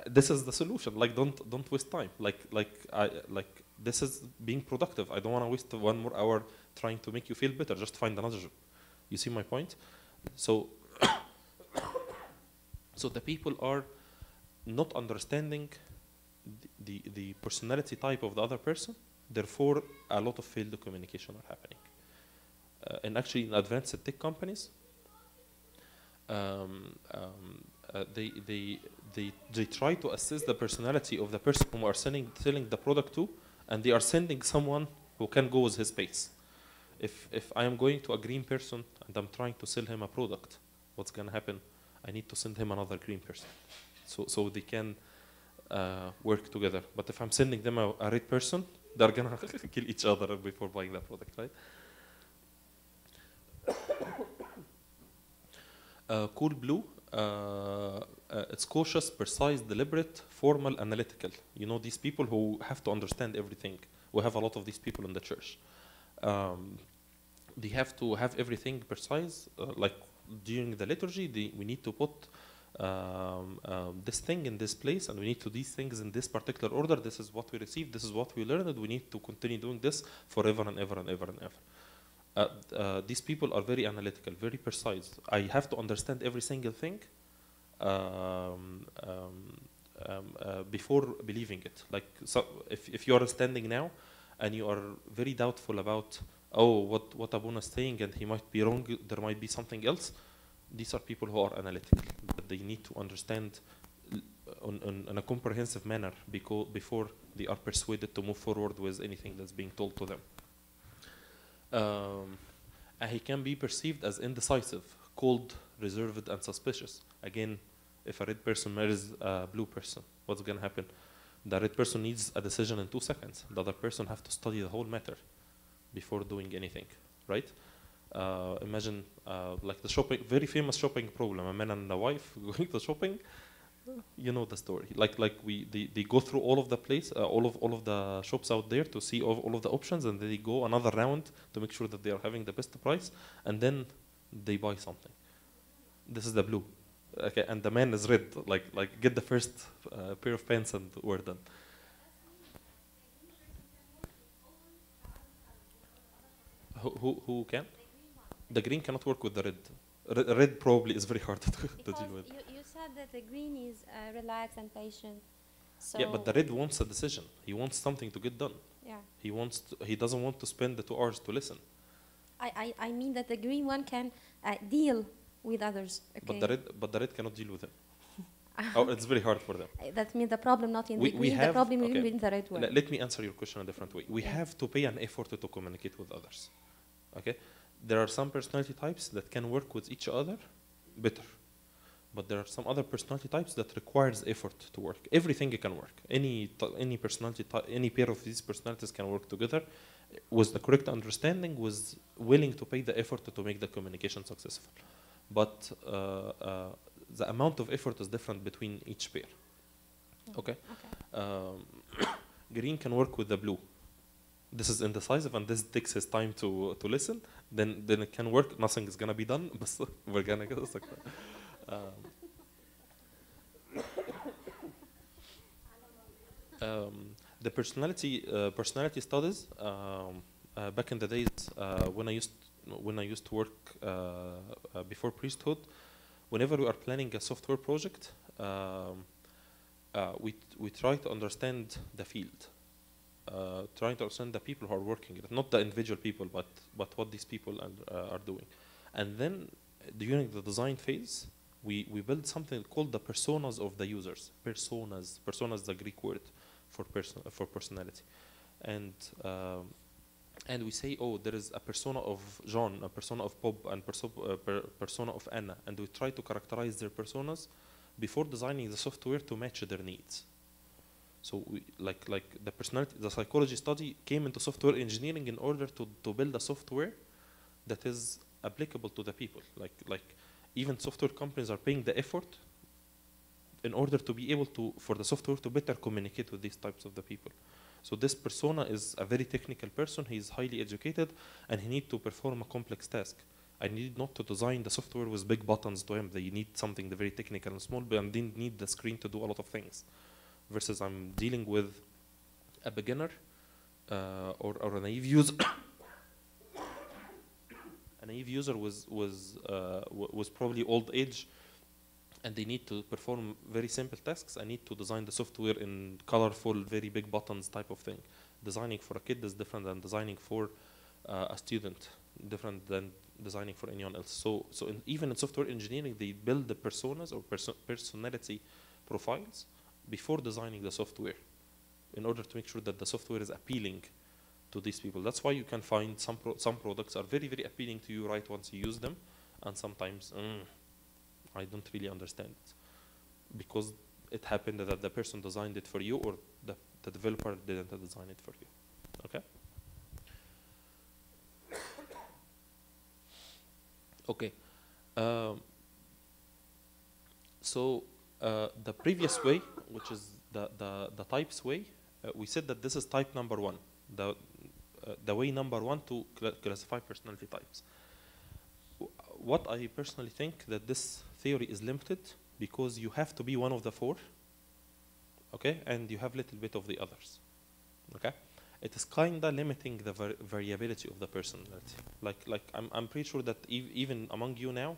S1: This is the solution. Like, don't waste time. Like this is being productive. I don't want to waste 1 more hour trying to make you feel better. Just find another job. You see my point? So so the people are not understanding the personality type of the other person. Therefore, a lot of failed communication are happening. And actually, in advanced tech companies, they try to assess the personality of the person who are selling the product to, and they are sending someone who can go with his pace. If I am going to a green person and I'm trying to sell him a product, what's gonna happen? I need to send him another green person, so they can work together. But if I'm sending them a red person, they're gonna kill each other before buying the product, right? Cool blue. It's cautious, precise, deliberate, formal, analytical. You know, these people who have to understand everything. We have a lot of these people in the church. They have to have everything precise. Like during the liturgy, we need to put this thing in this place, and we need to do these things in this particular order. This is what we received. This is what we learned. We need to continue doing this forever and ever and ever and ever. These people are very analytical, very precise. I have to understand every single thing before believing it. Like, so if you are standing now and you are very doubtful about, oh, what Abuna is saying, and he might be wrong, there might be something else. These are people who are analytical, but they need to understand in a comprehensive manner before they are persuaded to move forward with anything that's being told to them. And he can be perceived as indecisive, cold, reserved, and suspicious. Again, if a red person marries a blue person, what's going to happen? The red person needs a decision in 2 seconds. The other person have to study the whole matter before doing anything, right? Imagine like the shopping, very famous shopping problem, a man and a wife going to shopping. You know the story. They go through all of the all of the shops out there to see all of the options, and then they go another round to make sure that they are having the best price, and then they buy something. This is the blue, okay, and the man is red. Like get the first pair of pants and we're done. Who can? The green cannot work with the red. Red probably is very hard to
S6: Because
S1: deal with.
S6: you said that the green is relaxed and patient. So
S1: Yeah, but the red wants a decision. He wants something to get done.
S6: yeah,
S1: He doesn't want to spend the 2 hours to listen.
S6: I mean that the green one can deal with others. Okay.
S1: But the red cannot deal with him. Oh, it's very hard for them.
S6: That means the problem not in
S1: We
S6: the green, the
S1: have-
S6: problem
S1: okay.
S6: in the red one.
S1: Let me answer your question a different way. We
S6: Yeah.
S1: have to pay an effort to communicate with others. Okay? There are some personality types that can work with each other better. But there are some other personality types that requires effort to work. Everything can work. Any personality type, any pair of these personalities can work together with the correct understanding, was willing to pay the effort to make the communication successful. But the amount of effort is different between each pair. Okay? Green can work with the blue. This is indecisive and this takes his time to listen. Then it can work. Nothing is gonna be done. But we're gonna get this. The personality studies back in the days when I used to work before priesthood, whenever we are planning a software project, we try to understand the field, trying to understand the people who are working it, not the individual people, but what these people are doing. And then during the design phase, we build something called the personas of the users. Personas is the Greek word for personality. And we say, oh, there is a persona of John, a persona of Bob, and persona of Anna, and we try to characterize their personas before designing the software to match their needs. So we, like the psychology study came into software engineering in order to build a software that is applicable to the people. Like even software companies are paying the effort in order to be able for the software to better communicate with these types of the people. So this persona is a very technical person. He is highly educated, and he needs to perform a complex task. I need not to design the software with big buttons to him. They need something very technical and small, but I didn't need the screen to do a lot of things. Versus I'm dealing with a beginner or a naive user. A naive user was probably old age, and they need to perform very simple tasks. I need to design the software in colorful, very big buttons type of thing. Designing for a kid is different than designing for a student, different than designing for anyone else. So even in software engineering, they build the personas or personality profiles before designing the software in order to make sure that the software is appealing to these people. That's why you can find some products are very, very appealing to you right once you use them, and sometimes I don't really understand it because it happened that the person designed it for you, or the developer didn't design it for you. Okay? Okay. So the previous way, which is the types way, we said that this is type number 1, the way number 1 to classify personality types. What I personally think that this theory is limited because you have to be one of the 4, okay, and you have little bit of the others, okay. It is kinda limiting the variability of the personality. Like I'm pretty sure that even among you now,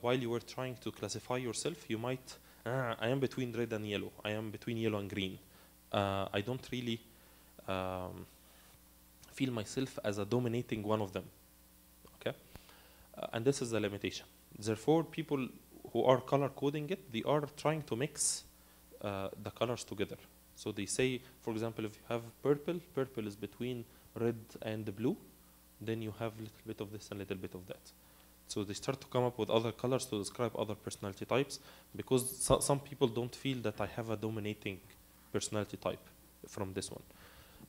S1: while you were trying to classify yourself, you might I am between red and yellow. I am between yellow and green. I don't really feel myself as a dominating one of them. Okay, and this is a limitation. Therefore, people who are color coding it, they are trying to mix the colors together. So they say, for example, if you have purple is between red and blue, then you have a little bit of this and a little bit of that. So they start to come up with other colors to describe other personality types, because some people don't feel that I have a dominating personality type from this one.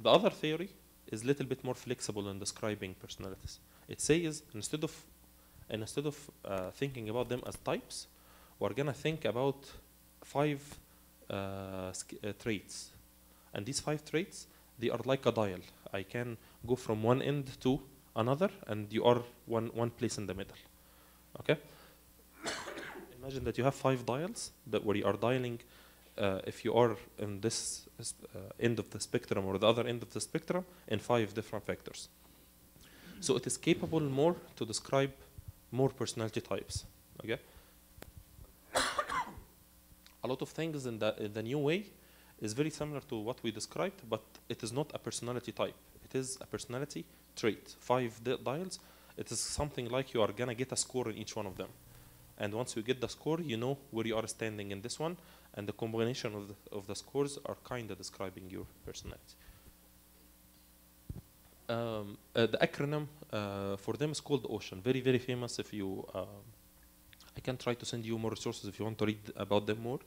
S1: The other theory is a little bit more flexible in describing personalities. It says instead of thinking about them as types, we're gonna think about 5 traits, and these 5 traits, they are like a dial. I can go from one end to another, and you are one place in the middle. Okay. Imagine that you have 5 dials that where you are dialing. If you are in this end of the spectrum or the other end of the spectrum in 5 different vectors. So it is capable more to describe more personality types. Okay. A lot of things in the new way is very similar to what we described, but it is not a personality type. It is a personality trait. 5 dials. It is something like you are gonna get a score in each one of them. And once you get the score, you know where you are standing in this one, and the combination of the scores are kind of describing your personality. The acronym for them is called OCEAN. Very, very famous. If you, I can try to send you more resources if you want to read about them more.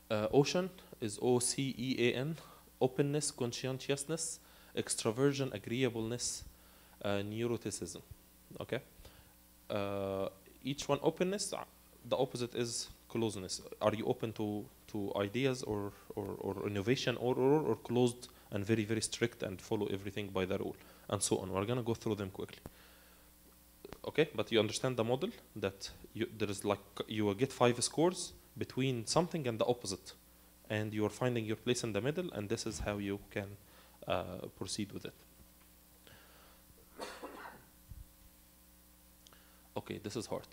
S1: OCEAN is OCEAN: openness, conscientiousness, extroversion, agreeableness, neuroticism. Okay. Each one: openness. The opposite is closeness. Are you open to ideas or innovation, or closed and very, very strict and follow everything by the rule, and so on. We're gonna go through them quickly. Okay, but you understand the model that there is like you will get 5 scores between something and the opposite, and you are finding your place in the middle, and this is how you can proceed with it. Okay, this is hard.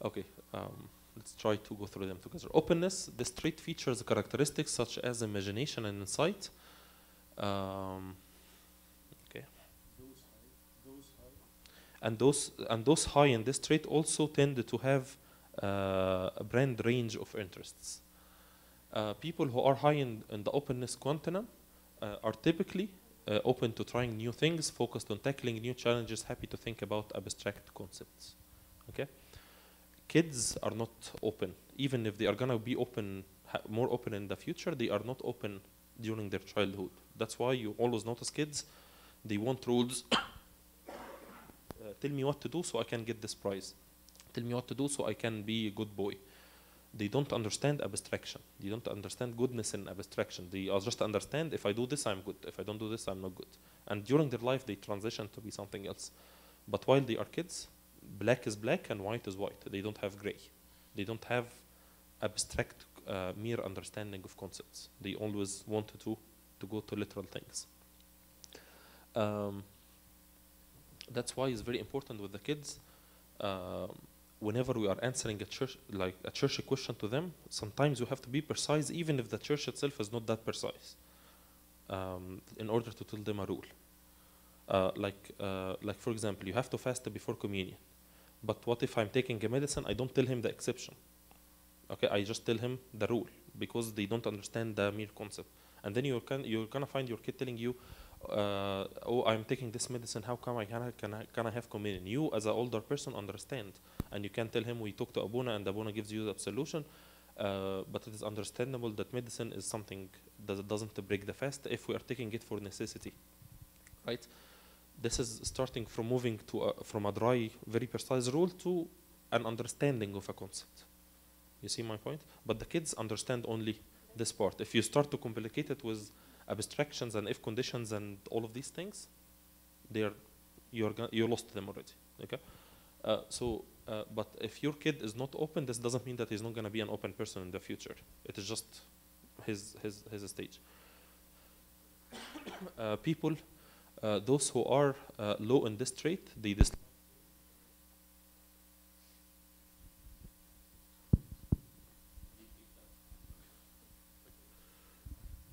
S1: Okay, let's try to go through them together. Openness. This trait features characteristics such as imagination and insight. Okay. And those high in this trait also tend to have a broad range of interests. People who are high in the openness quantum are typically open to trying new things, focused on tackling new challenges, happy to think about abstract concepts. Okay. Kids are not open, even if they are gonna be open, more open in the future. They are not open during their childhood. That's why you always notice kids, they want rules. Tell me what to do so I can get this prize. Tell me what to do so I can be a good boy. They don't understand abstraction. They don't understand goodness in abstraction. They just understand, if I do this, I'm good. If I don't do this, I'm not good. And during their life, they transition to be something else. But while they are kids, black is black and white is white. They don't have gray. They don't have abstract, mere understanding of concepts. They always wanted to go to literal things. That's why it's very important with the kids. Whenever we are answering a church question to them, sometimes you have to be precise, even if the church itself is not that precise, in order to tell them a rule. Like for example, you have to fast before communion. But what if I'm taking a medicine? I don't tell him the exception. Okay, I just tell him the rule, because they don't understand the mere concept. And then you're gonna find your kid telling you, oh, I'm taking this medicine, how come I can I have communion? You as an older person understand, and you can tell him, we talk to Abuna and Abuna gives you the absolution, but it is understandable that medicine is something that doesn't break the fast if we are taking it for necessity, right? This is starting from moving to from a dry, very precise rule to an understanding of a concept. You see my point? But the kids understand only this part. If you start to complicate it with abstractions and if conditions and all of these things, you lost them already. Okay, but if your kid is not open, this doesn't mean that he's not going to be an open person in the future. It is just his stage. People, those who are low in this trait, they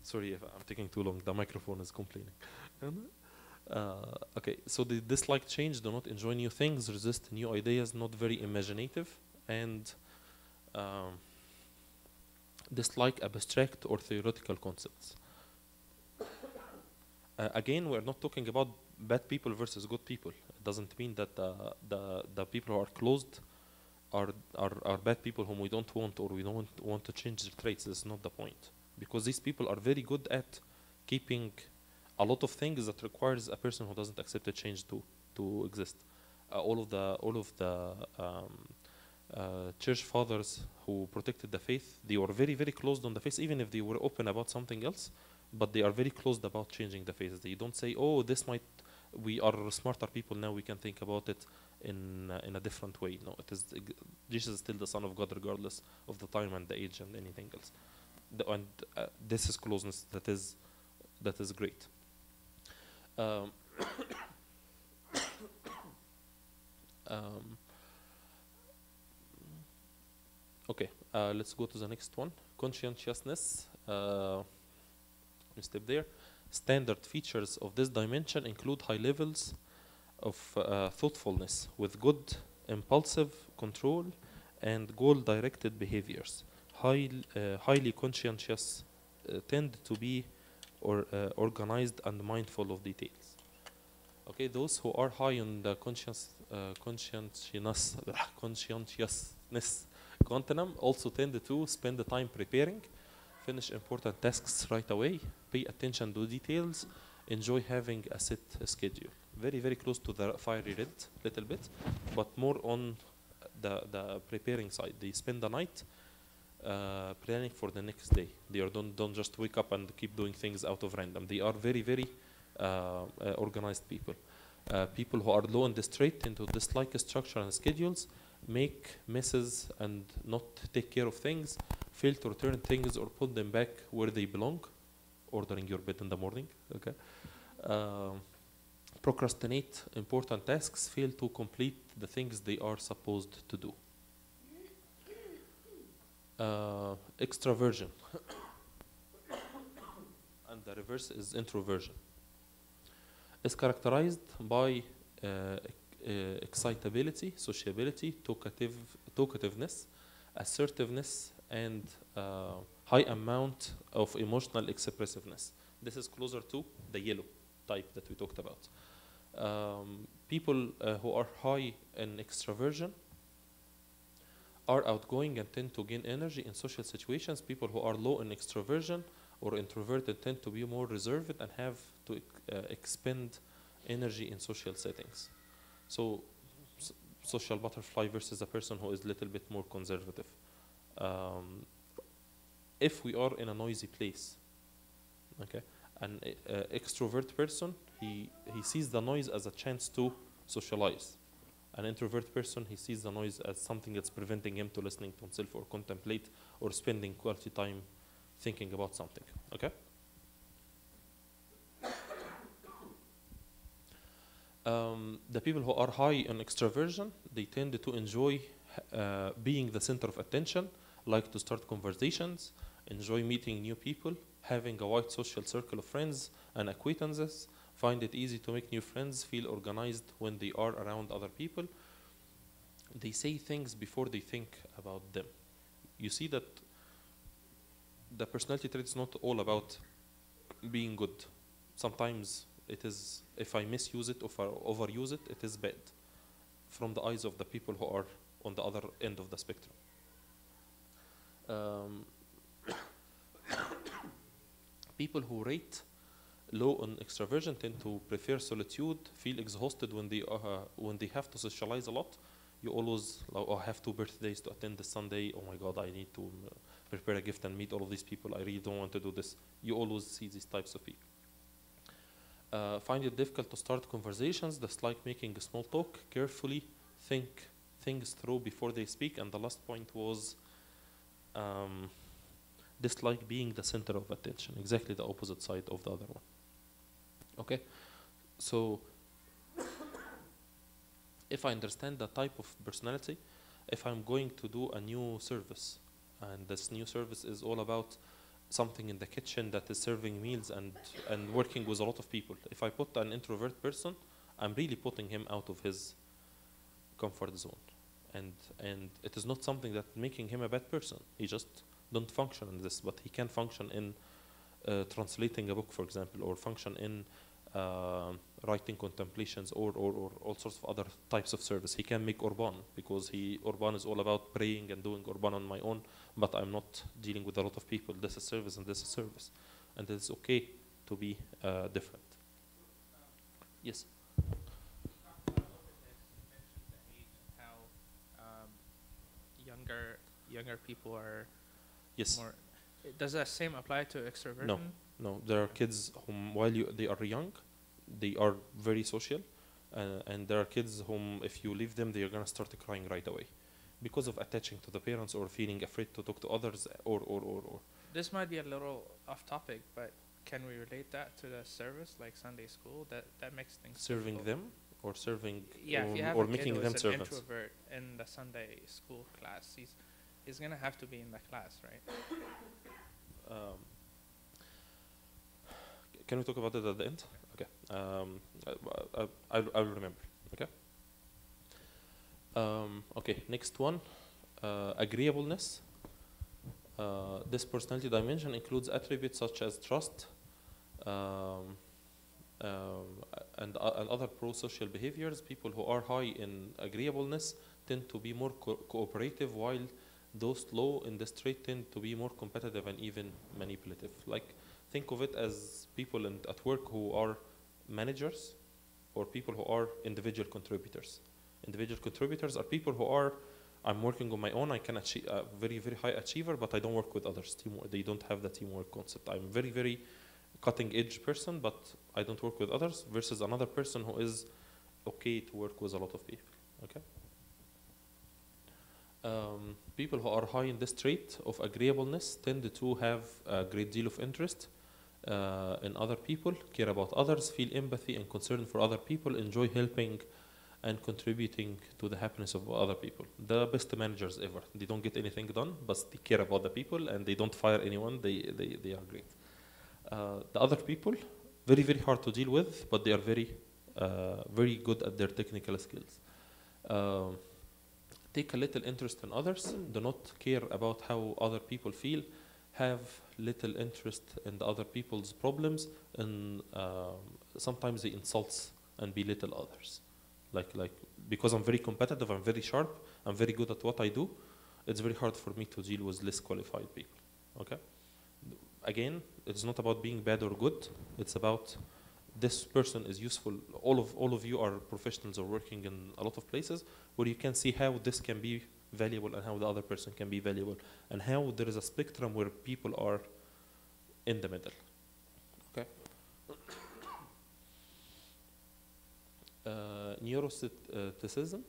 S1: sorry if I'm taking too long, the microphone is complaining. Okay, so they dislike change, do not enjoy new things, resist new ideas, not very imaginative, and dislike abstract or theoretical concepts. Again, we're not talking about bad people versus good people. It doesn't mean that the people who are closed are bad people whom we don't want, or we don't want to change their traits. That's not the point, because these people are very good at keeping a lot of things that requires a person who doesn't accept a change to exist. All of the church fathers who protected the faith, they were very, very closed on the faith, even if they were open about something else, but they are very closed about changing the faith. They don't say, oh, this might, we are smarter people now, we can think about it in a different way. No, it is, Jesus is still the Son of God regardless of the time and the age and anything else. And this is closeness that is great. Okay, let's go to the next one. Conscientiousness. We step there. Standard features of this dimension include high levels of thoughtfulness with good impulsive control and goal-directed behaviors. Highly conscientious tend to be organized and mindful of details. Okay, those who are high on the conscientiousness continuum also tend to spend the time preparing, finish important tasks right away, pay attention to details, enjoy having a set schedule. Very, very close to the fiery red, little bit, but more on the preparing side. They spend the night planning for the next day. They don't just wake up and keep doing things out of random. They are very, very organized people. People who are low in this trait tend to dislike structure and schedules, make messes and not take care of things, fail to return things or put them back where they belong, ordering your bed in the morning, okay? Procrastinate important tasks, fail to complete the things they are supposed to do. Extraversion. And the reverse is introversion. Is characterized by excitability, sociability, talkativeness, assertiveness, and high amount of emotional expressiveness. This is closer to the yellow type that we talked about. People who are high in extraversion are outgoing and tend to gain energy in social situations. People who are low in extroversion or introverted tend to be more reserved and have to expend energy in social settings. So, social butterfly versus a person who is a little bit more conservative. If we are in a noisy place, okay, an extrovert person, he sees the noise as a chance to socialize. An introvert person, he sees the noise as something that's preventing him to listening to himself or contemplate or spending quality time thinking about something, okay? The people who are high on extraversion, they tend to enjoy being the center of attention, like to start conversations, enjoy meeting new people, having a wide social circle of friends and acquaintances, find it easy to make new friends, feel organized when they are around other people. They say things before they think about them. You see that the personality trait is not all about being good. Sometimes it is, if I misuse it or if I overuse it, it is bad from the eyes of the people who are on the other end of the spectrum. People who rate low on extraversion tend to prefer solitude, feel exhausted when they have to socialize a lot. You always, oh, I have 2 birthdays to attend this Sunday. Oh my God, I need to prepare a gift and meet all of these people. I really don't want to do this. You always see these types of people. Find it difficult to start conversations, dislike making small talk, carefully think things through before they speak. And the last point was dislike being the center of attention, exactly the opposite side of the other one. Okay, so if I understand the type of personality, if I'm going to do a new service, and this new service is all about something in the kitchen that is serving meals and working with a lot of people. If I put an introvert person, I'm really putting him out of his comfort zone. And it is not something that making him a bad person. He just don't function in this, but he can function in translating a book, for example, or function in writing contemplations or all sorts of other types of service. He can make Urban because Urban is all about praying and doing Urban on my own, but I'm not dealing with a lot of people. This is service and this is service. And it's okay to be different. Yes?
S7: How younger people are
S1: Yes.
S7: more. Does that same apply to extroversion?
S1: No. No, there are kids whom while they are young, they are very social, and there are kids whom if you leave them, they are gonna start crying right away, because of attaching to the parents or feeling afraid to talk to others or.
S7: This might be a little off topic, but can we relate that to the service like Sunday school? That makes things
S1: Serving
S7: difficult.
S1: them or serving
S7: Yeah, if you have
S1: or
S7: a kid
S1: making
S7: who
S1: them
S7: is an
S1: servants.
S7: introvert in the Sunday school class, he's gonna have to be in the class, right?
S1: Can we talk about it at the end? Okay. I'll remember. Okay. Okay. Next one, agreeableness. This personality dimension includes attributes such as trust and other pro-social behaviors. People who are high in agreeableness tend to be more cooperative, while those low in this trait tend to be more competitive and even manipulative. Like, think of it as people at work who are managers or people who are individual contributors. Individual contributors are people who are, I'm working on my own, I can achieve a very, very high achiever, but I don't work with others. They don't have the teamwork concept. I'm very, very cutting edge person, but I don't work with others, versus another person who is okay to work with a lot of people. Okay. People who are high in this trait of agreeableness tend to have a great deal of interest in other people, care about others, feel empathy and concern for other people, enjoy helping and contributing to the happiness of other people. The best managers ever. They don't get anything done, but they care about the people and they don't fire anyone. They are great. The other people, very, very hard to deal with, but they are very, very good at their technical skills. Take a little interest in others, do not care about how other people feel, have little interest in the other people's problems, and sometimes they insult and belittle others. Like because I'm very competitive, I'm very sharp, I'm very good at what I do, it's very hard for me to deal with less qualified people. Okay? Again, it's not about being bad or good, it's about this person is useful. All of you are professionals or working in a lot of places where you can see how this can be valuable and how the other person can be valuable, and how there is a spectrum where people are in the middle. Okay. Neuroticism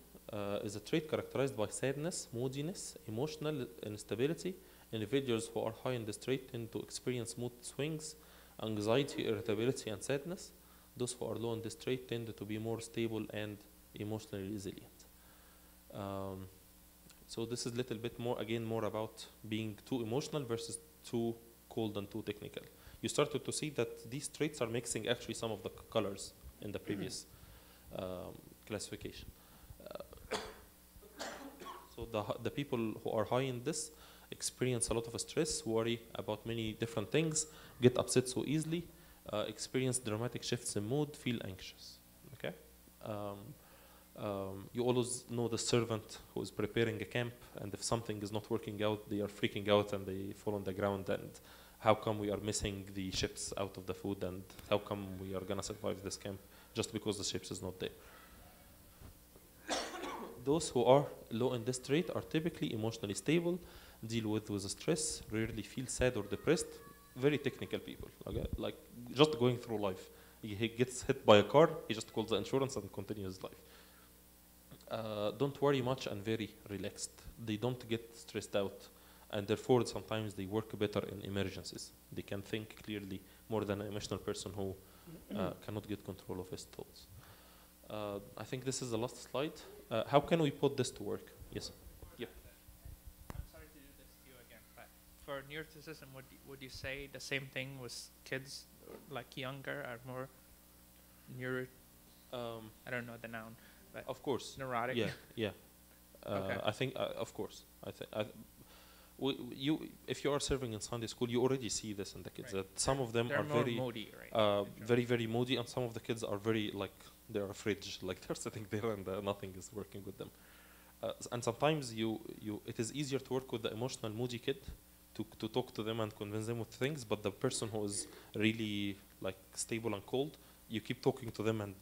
S1: is a trait characterized by sadness, moodiness, emotional instability. Individuals who are high in this trait tend to experience mood swings, anxiety, irritability, and sadness. Those who are low in this trait tend to be more stable and emotionally resilient. So this is a little bit more, again, more about being too emotional versus too cold and too technical. You started to see that these traits are mixing actually some of the colors in the previous classification. So the people who are high in this experience a lot of stress, worry about many different things, get upset so easily, experience dramatic shifts in mood, feel anxious. Okay. You always know the servant who is preparing a camp, and if something is not working out, they are freaking out and they fall on the ground. And how come we are missing the ships out of the food? And how come we are gonna survive this camp just because the ships is not there? Those who are low in this trait are typically emotionally stable, deal with stress, rarely feel sad or depressed. Very technical people. Okay, like just going through life. He gets hit by a car, he just calls the insurance and continues life. Don't worry much and very relaxed. They don't get stressed out, and therefore sometimes they work better in emergencies. They can think clearly more than an emotional person who cannot get control of his thoughts. I think this is the last slide. How can we put this to work? Yes. Yeah.
S7: I'm sorry to do this to you again, but for neuroticism, would you say the same thing with kids, like younger, are more I don't know the noun, but
S1: of course.
S7: neurotic?
S1: Yeah. Yeah.
S7: Okay.
S1: I think of course. if you are serving in Sunday school, you already see this in the kids.
S7: Right.
S1: That some of them
S7: They're
S1: are
S7: more
S1: very,
S7: moody, right?
S1: very, very moody, and some of the kids are very like they're a fridge, like they're sitting there and nothing is working with them. And sometimes it is easier to work with the emotional moody kid to talk to them and convince them with things, but the person who is really like stable and cold, you keep talking to them and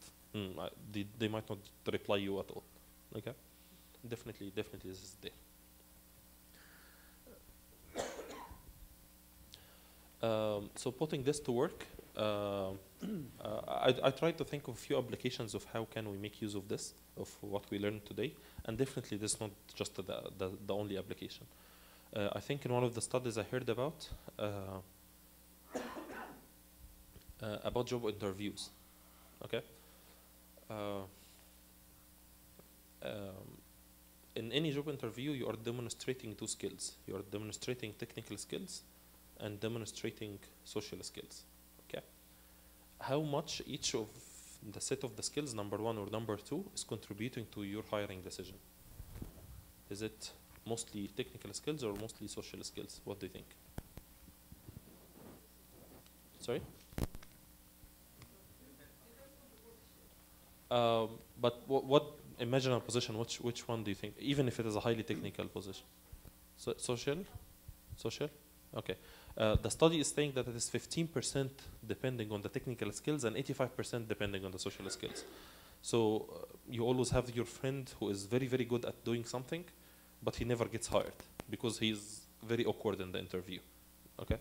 S1: they might not reply you at all. Okay, definitely this is there. So putting this to work, I tried to think of a few applications of how can we make use of this, of what we learned today, and definitely this is not just the only application. I think in one of the studies I heard about job interviews, okay? In any job interview, you are demonstrating two skills. You are demonstrating technical skills and demonstrating social skills, okay? How much each of the set of the skills, number one or number two, is contributing to your hiring decision? Is it mostly technical skills or mostly social skills? What do you think? Sorry? But what imagine a position, which one do you think, even if it is a highly technical position? So, social? Okay. The study is saying that it is 15% depending on the technical skills and 85% depending on the social skills. So you always have your friend who is very, very good at doing something, but he never gets hired because he's very awkward in the interview. Okay.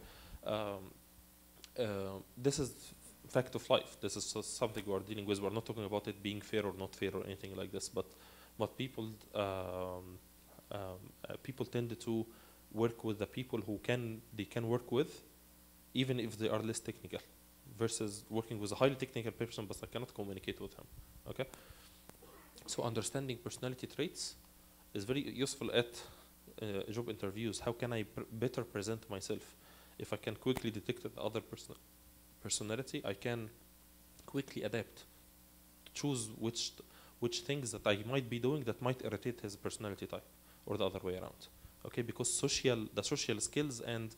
S1: This is fact of life. This is something we are dealing with. We're not talking about it being fair or not fair or anything like this, but people people tend to work with the people who they can work with, even if they are less technical, versus working with a highly technical person but I cannot communicate with him. Okay. So understanding personality traits is very useful at job interviews. How can I better present myself? If I can quickly detect the other personality, I can quickly adapt, choose which things that I might be doing that might irritate his personality type, or the other way around. Okay, because the social skills and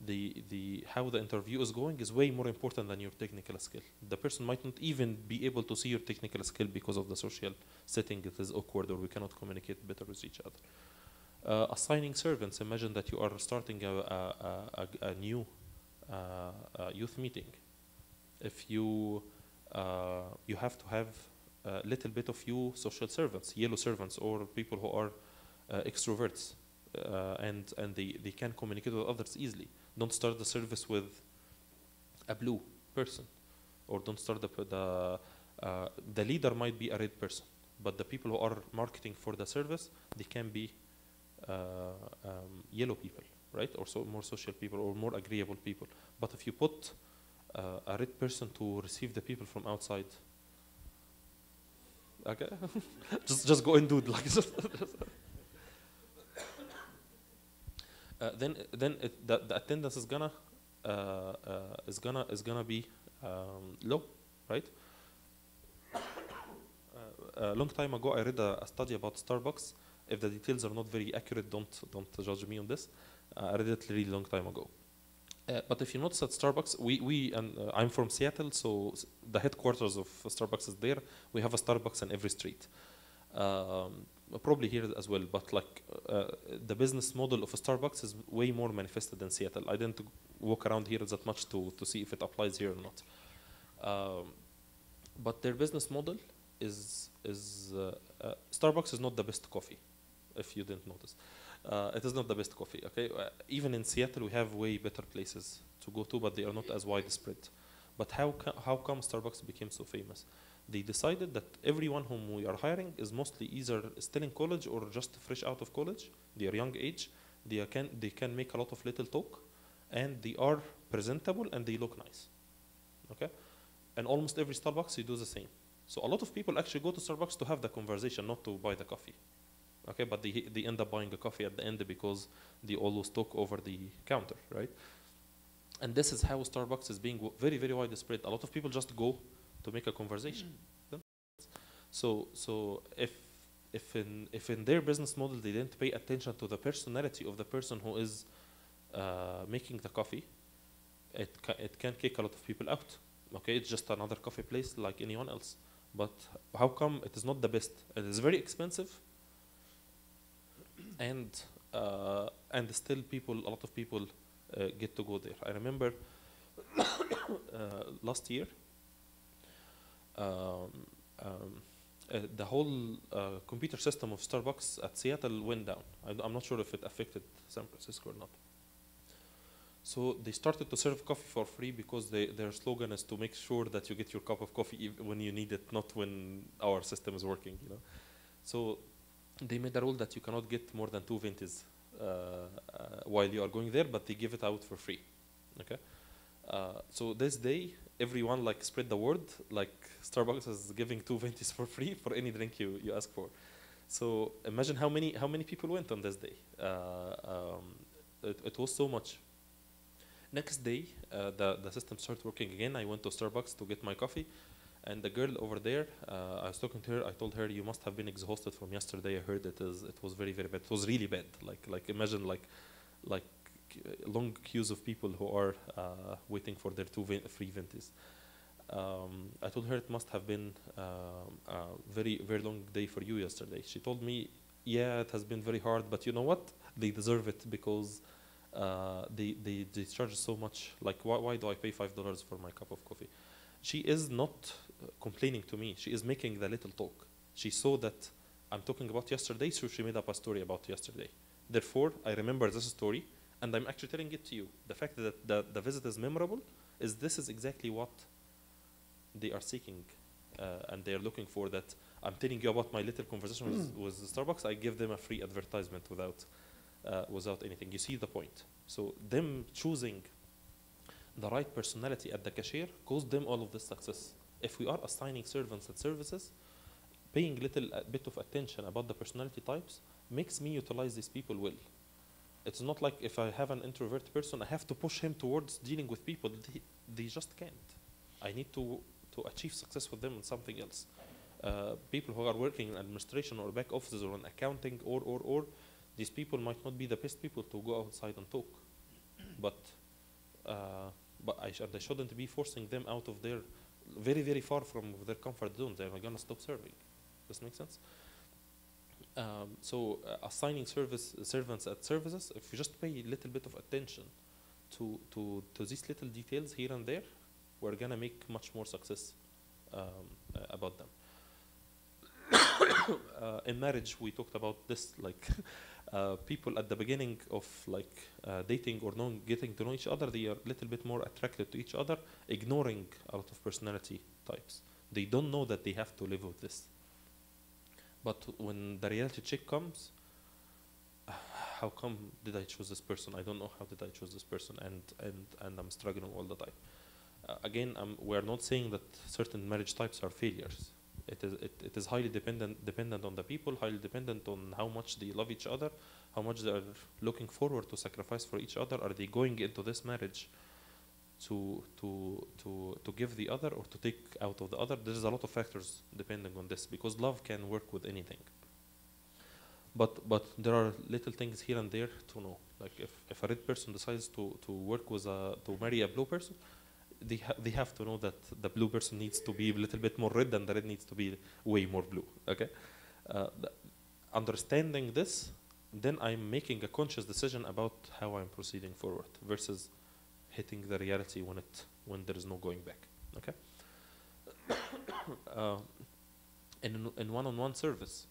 S1: the how the interview is going is way more important than your technical skill. The person might not even be able to see your technical skill because of the social setting. It is awkward, or we cannot communicate better with each other. Assigning servants. Imagine that you are starting a new youth meeting. If you have to have a little bit of you social servants, yellow servants, or people who are extroverts, and they can communicate with others easily. Don't start the service with a blue person, or don't start the leader might be a red person, but the people who are marketing for the service, they can be yellow people, right? Or more social people, or more agreeable people. But if you put a red person to receive the people from outside, okay, just go and do it like just. Then the attendance is gonna be low, right? A long time ago, I read a study about Starbucks. If the details are not very accurate, don't judge me on this. I read it really long time ago. But if you notice at Starbucks, I'm from Seattle, so the headquarters of Starbucks is there. We have a Starbucks in every street. Probably here as well, but like the business model of a Starbucks is way more manifested in Seattle. I didn't walk around here that much to see if it applies here or not. But their business model is Starbucks is not the best coffee, if you didn't notice. It is not the best coffee, okay? Even in Seattle, we have way better places to go to, but they are not as widespread. But how come Starbucks became so famous? They decided that everyone whom we are hiring is mostly either still in college or just fresh out of college. They are young age. They can make a lot of little talk, and they are presentable and they look nice. Okay, and almost every Starbucks you do the same. So a lot of people actually go to Starbucks to have the conversation, not to buy the coffee. Okay, but they end up buying a coffee at the end because they always talk over the counter, right? And this is how Starbucks is being very, very widespread. A lot of people just go to make a conversation. So if if in their business model they didn't pay attention to the personality of the person who is making the coffee, it can kick a lot of people out. Okay, it's just another coffee place like anyone else. But how come it is not the best? It is very expensive, and still a lot of people get to go there. I remember last year, the whole computer system of Starbucks at Seattle went down. I'm not sure if it affected San Francisco or not. So they started to serve coffee for free because their slogan is to make sure that you get your cup of coffee when you need it, not when our system is working. You know, so they made a rule that you cannot get more than 2 ventis while you are going there, but they give it out for free. Okay, so this day everyone like spread the word, like Starbucks is giving 2 ventis for free for any drink you ask for. So imagine how many people went on this day. It was so much. Next day, the system started working again. I went to Starbucks to get my coffee, and the girl over there, I was talking to her. I told her, "You must have been exhausted from yesterday. I heard it was very very bad. It was really bad. Like imagine like long queues of people who are waiting for their free ventis." I told her it must have been a very very long day for you yesterday. She told me, "Yeah, it has been very hard, but you know what? They deserve it because." They charge so much. Like, why do I pay $5 for my cup of coffee? She is not complaining to me. She is making the little talk. She saw that I'm talking about yesterday, so she made up a story about yesterday. Therefore, I remember this story, and I'm actually telling it to you. The fact that the visit is memorable this is exactly what they are seeking, and they are looking for. That I'm telling you about my little conversation with Starbucks. I give them a free advertisement without anything. You see the point. So them choosing the right personality at the cashier caused them all of this success. If we are assigning servants and services, paying a bit of attention about the personality types makes me utilize these people well. It's not like if I have an introvert person, I have to push him towards dealing with people. They just can't. I need to achieve success with them in something else. People who are working in administration or back offices or in accounting or these people might not be the best people to go outside and talk, but I shouldn't be forcing them out of their very very far from their comfort zone. They're gonna stop serving. Does this make sense? So assigning servants at services, if you just pay a little bit of attention to these little details here and there, we're gonna make much more success about them. In marriage, we talked about this, like people at the beginning of dating or getting to know each other, they are a little bit more attracted to each other, ignoring a lot of personality types. They don't know that they have to live with this. But when the reality check comes, how come did I choose this person? I don't know how did I choose this person, and I'm struggling all the time. Again, we're not saying that certain marriage types are failures. It is highly dependent on the people, highly dependent on how much they love each other, how much they are looking forward to sacrifice for each other. Are they going into this marriage to give the other or to take out of the other? There's a lot of factors depending on this, because love can work with anything. But there are little things here and there to know. Like if a red person decides to work with to marry a blue person, they have to know that the blue person needs to be a little bit more red and the red needs to be way more blue. Okay, understanding this, then I'm making a conscious decision about how I'm proceeding forward versus hitting the reality when there is no going back. Okay. In one-on-one service,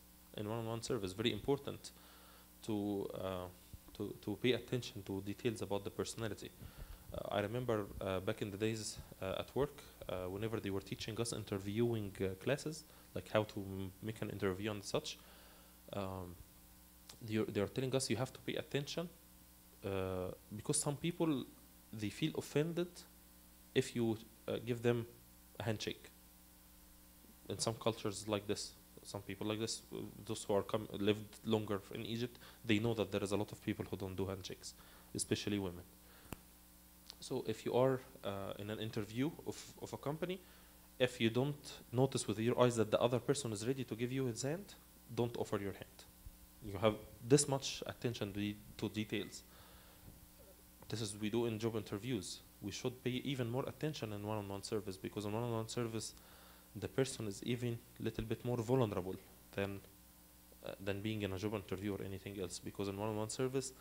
S1: very important to pay attention to details about the personality. I remember back in the days at work, whenever they were teaching us interviewing classes, like how to make an interview and such, they are telling us you have to pay attention because some people, they feel offended if you give them a handshake. In some cultures like this, some people like this, those who are lived longer in Egypt, they know that there is a lot of people who don't do handshakes, especially women. So if you are in an interview of a company, if you don't notice with your eyes that the other person is ready to give you his hand, don't offer your hand. You have this much attention to details. This is we do in job interviews. We should pay even more attention in one-on-one service, because in one-on-one service, the person is even a little bit more vulnerable than being in a job interview or anything else. Because in one-on-one service,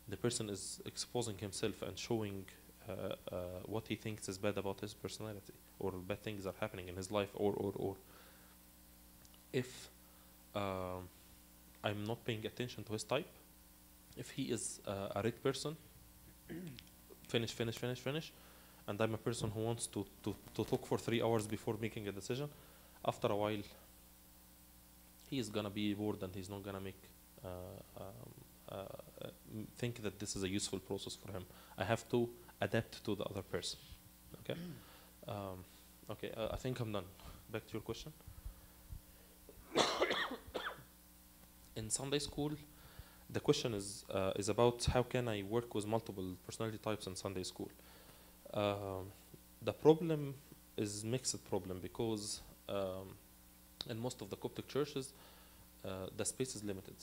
S1: the person is exposing himself and showing what he thinks is bad about his personality, or bad things are happening in his life, or if I'm not paying attention to his type, if he is a red person, finish, and I'm a person who wants to talk for 3 hours before making a decision, after a while, he is gonna be bored and he's not gonna make think that this is a useful process for him. I have to adapt to the other person. Okay. Okay. I think I'm done. Back to your question. In Sunday school, the question is about how can I work with multiple personality types in Sunday school. The problem is mixed problem, because in most of the Coptic churches, the space is limited,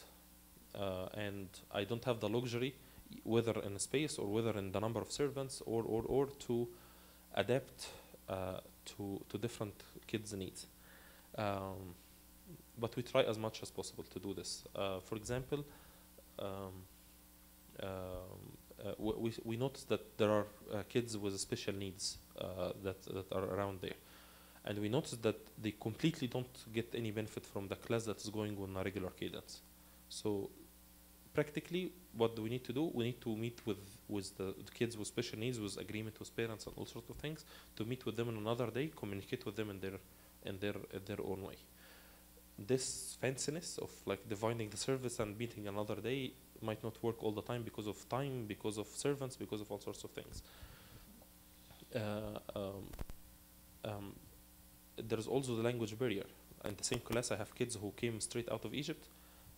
S1: and I don't have the luxury, whether in space or whether in the number of servants, or to adapt to different kids' needs. But we try as much as possible to do this. For example, we noticed that there are kids with special needs that are around there. And we noticed that they completely don't get any benefit from the class that is going on a regular cadence. So practically, what do we need to do? We need to meet with the kids with special needs, with agreement with parents and all sorts of things, to meet with them on another day, communicate with them in their own way. This fanciness of like dividing the service and meeting another day might not work all the time, because of time, because of servants, because of all sorts of things. There's also the language barrier. In the same class, I have kids who came straight out of Egypt,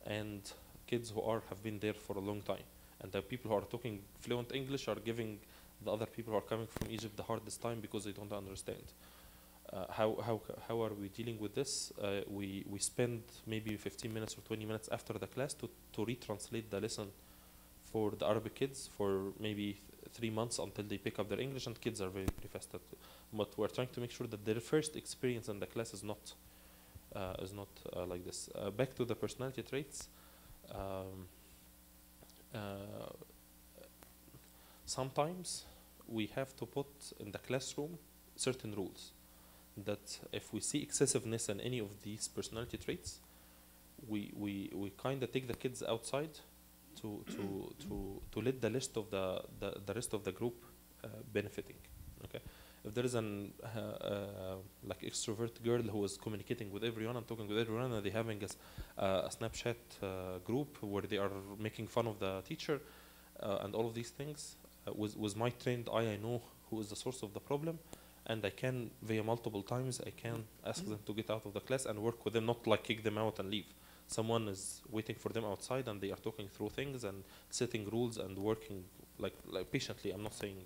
S1: and kids who have been there for a long time. And the people who are talking fluent English are giving the other people who are coming from Egypt the hardest time, because they don't understand. How are we dealing with this? We spend maybe 15 minutes or 20 minutes after the class to retranslate the lesson for the Arabic kids for maybe 3 months until they pick up their English, and kids are very fast at it. But we're trying to make sure that their first experience in the class is not like this. Back to the personality traits. Sometimes we have to put in the classroom certain rules, that if we see excessiveness in any of these personality traits, we kind of take the kids outside to let the rest of the rest of the group benefiting. Okay, if there is an like extrovert girl who is communicating with everyone and talking with everyone, and they're having a Snapchat group where they are making fun of the teacher and all of these things, with my trained eye, I know who is the source of the problem, and I can, via multiple times, I can ask them to get out of the class and work with them, not like kick them out and leave. Someone is waiting for them outside, and they are talking through things and setting rules and working like patiently. I'm not saying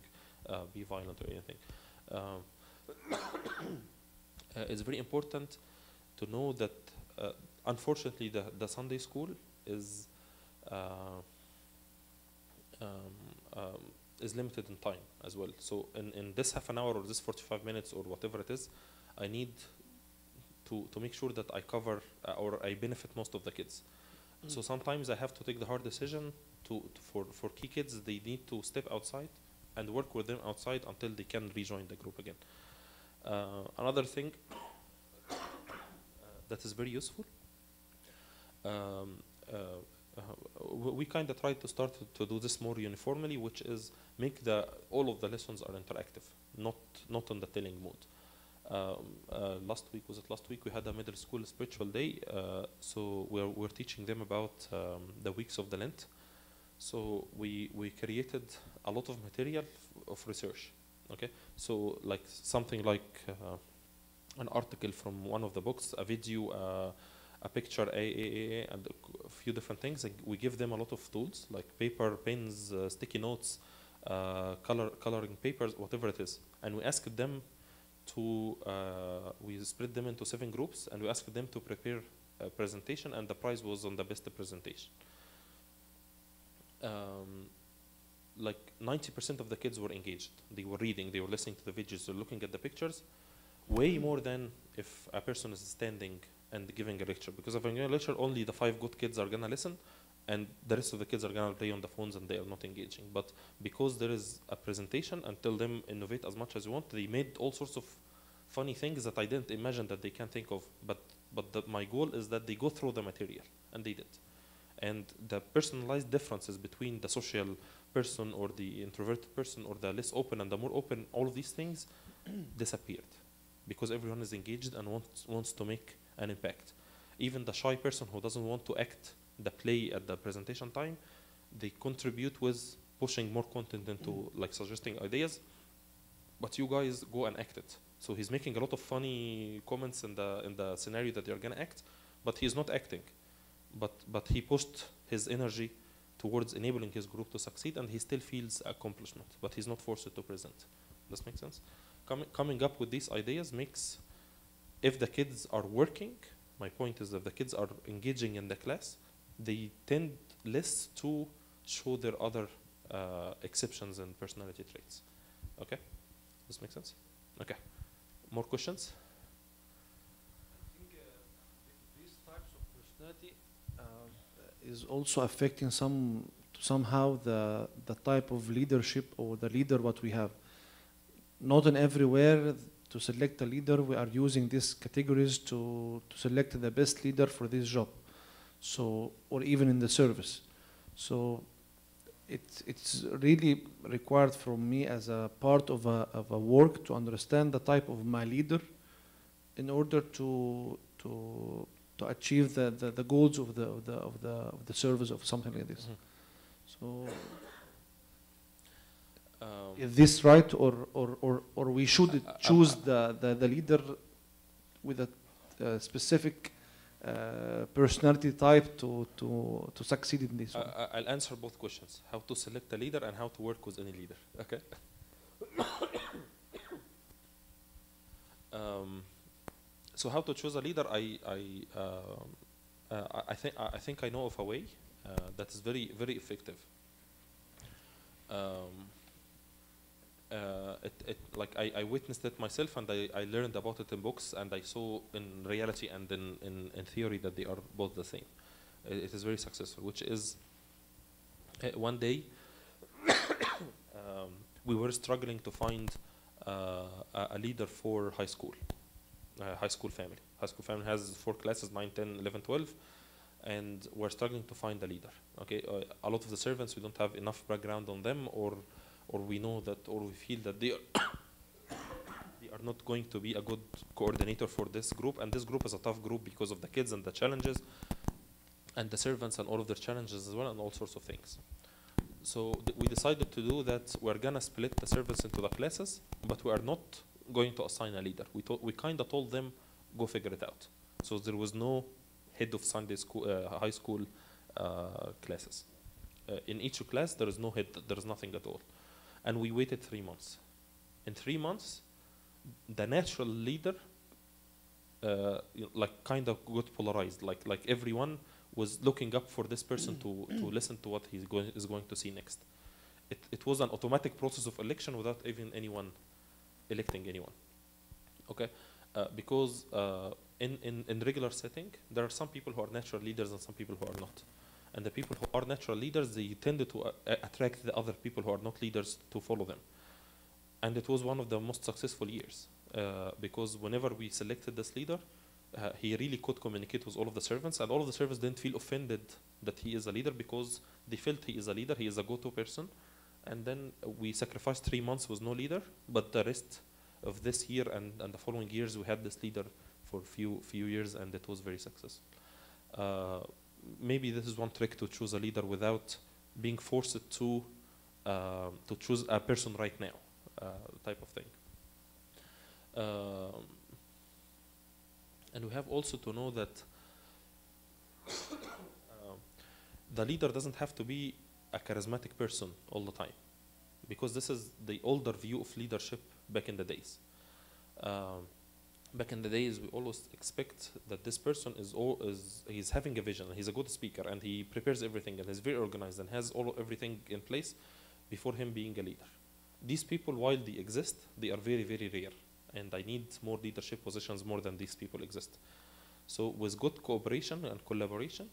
S1: be violent or anything. It's very important to know that unfortunately the Sunday school is limited in time as well. So in this half an hour or this 45 minutes or whatever it is, I need to make sure that I cover or I benefit most of the kids. So sometimes I have to take the hard decision for key kids. They need to step outside and work with them outside until they can rejoin the group again. Another thing that is very useful, we kind of try to start to do this more uniformly, which is make all of the lessons are interactive, not on the telling mode. Last week we had a middle school spiritual day, so we're teaching them about the weeks of the Lent. So we created a lot of material of research. Okay, so like something like an article from one of the books, a video, a picture, and a few different things. Like we give them a lot of tools like paper, pens, sticky notes, coloring papers, whatever it is, and we asked them to we split them into 7 groups, and we asked them to prepare presentation, and the prize was on the best presentation. Like 90% of the kids were engaged. They were reading, they were listening to the videos, they were looking at the pictures, way more than if a person is standing and giving a lecture. Because if I'm giving a lecture, only the 5 good kids are gonna listen, and the rest of the kids are gonna play on the phones and they are not engaging. But because there is a presentation, and tell them innovate as much as you want, they made all sorts of funny things that I didn't imagine that they can think of. But my goal is that they go through the material, and they did. And the personalized differences between the social person or the introverted person or the less open and the more open, all of these things disappeared because everyone is engaged and wants to make an impact. Even the shy person who doesn't want to act the play at the presentation time, they contribute with pushing more content into like suggesting ideas, but you guys go and act it. So he's making a lot of funny comments in the scenario that you're gonna act, but he's not acting. But he pushed his energy towards enabling his group to succeed, and he still feels accomplishment, but he's not forced to present. Does make sense? Coming up with these ideas makes, if the kids are working, my point is that the kids are engaging in the class, they tend less to show their other exceptions and personality traits. Okay? Does make sense? Okay. More questions?
S8: I think these types of personality is also affecting somehow the type of leadership or the leader what we have. Not in everywhere to select a leader we are using these categories to select the best leader for this job. So, or even in the service. So it's really required from me as a part of a work to understand the type of my leader in order to achieve the goals of the service of something like this. So is this right, or we should choose the leader with a specific personality type to succeed in this one?
S1: I'll answer both questions: how to select a leader and how to work with any leader. Okay. So how to choose a leader? I think I know of a way that is very effective. Like I witnessed it myself, and I learned about it in books, and I saw in reality and in theory that they are both the same. It is very successful, which is one day we were struggling to find a leader for high school. High school family. High school family has 4 classes, 9, 10, 11, 12, and we're struggling to find a leader. Okay, a lot of the servants, we don't have enough background on them, or we know that, or we feel that they are not going to be a good coordinator for this group, and this group is a tough group because of the kids and the challenges, and the servants and all of their challenges as well, and all sorts of things. So we decided to do that. We're gonna split the servants into the classes, but we are not going to assign a leader. We kind of told them, go figure it out. So there was no head of Sunday school, high school classes. In each class, there is no head, there is nothing at all. And we waited 3 months. In 3 months, the natural leader like kind of got polarized. Like everyone was looking up for this person to listen to what is going to see next. It was an automatic process of election without even anyone electing anyone. Okay, because in regular setting, there are some people who are natural leaders and some people who are not. And the people who are natural leaders, they tended to attract the other people who are not leaders to follow them. And it was one of the most successful years because whenever we selected this leader, he really could communicate with all of the servants, and all of the servants didn't feel offended that he is a leader because they felt he is a leader, he is a go-to person. And then we sacrificed 3 months with no leader, but the rest of this year and the following years, we had this leader for few years, and it was very successful. Maybe this is one trick to choose a leader without being forced to choose a person right now, type of thing. And we have also to know that the leader doesn't have to be a charismatic person all the time, because this is the older view of leadership back in the days. back in the days, we always expect that this person he's having a vision, he's a good speaker, and he prepares everything, and is very organized, and has everything in place before him being a leader. These people, while they exist, they are very, very rare, and I need more leadership positions more than these people exist. So with good cooperation and collaboration,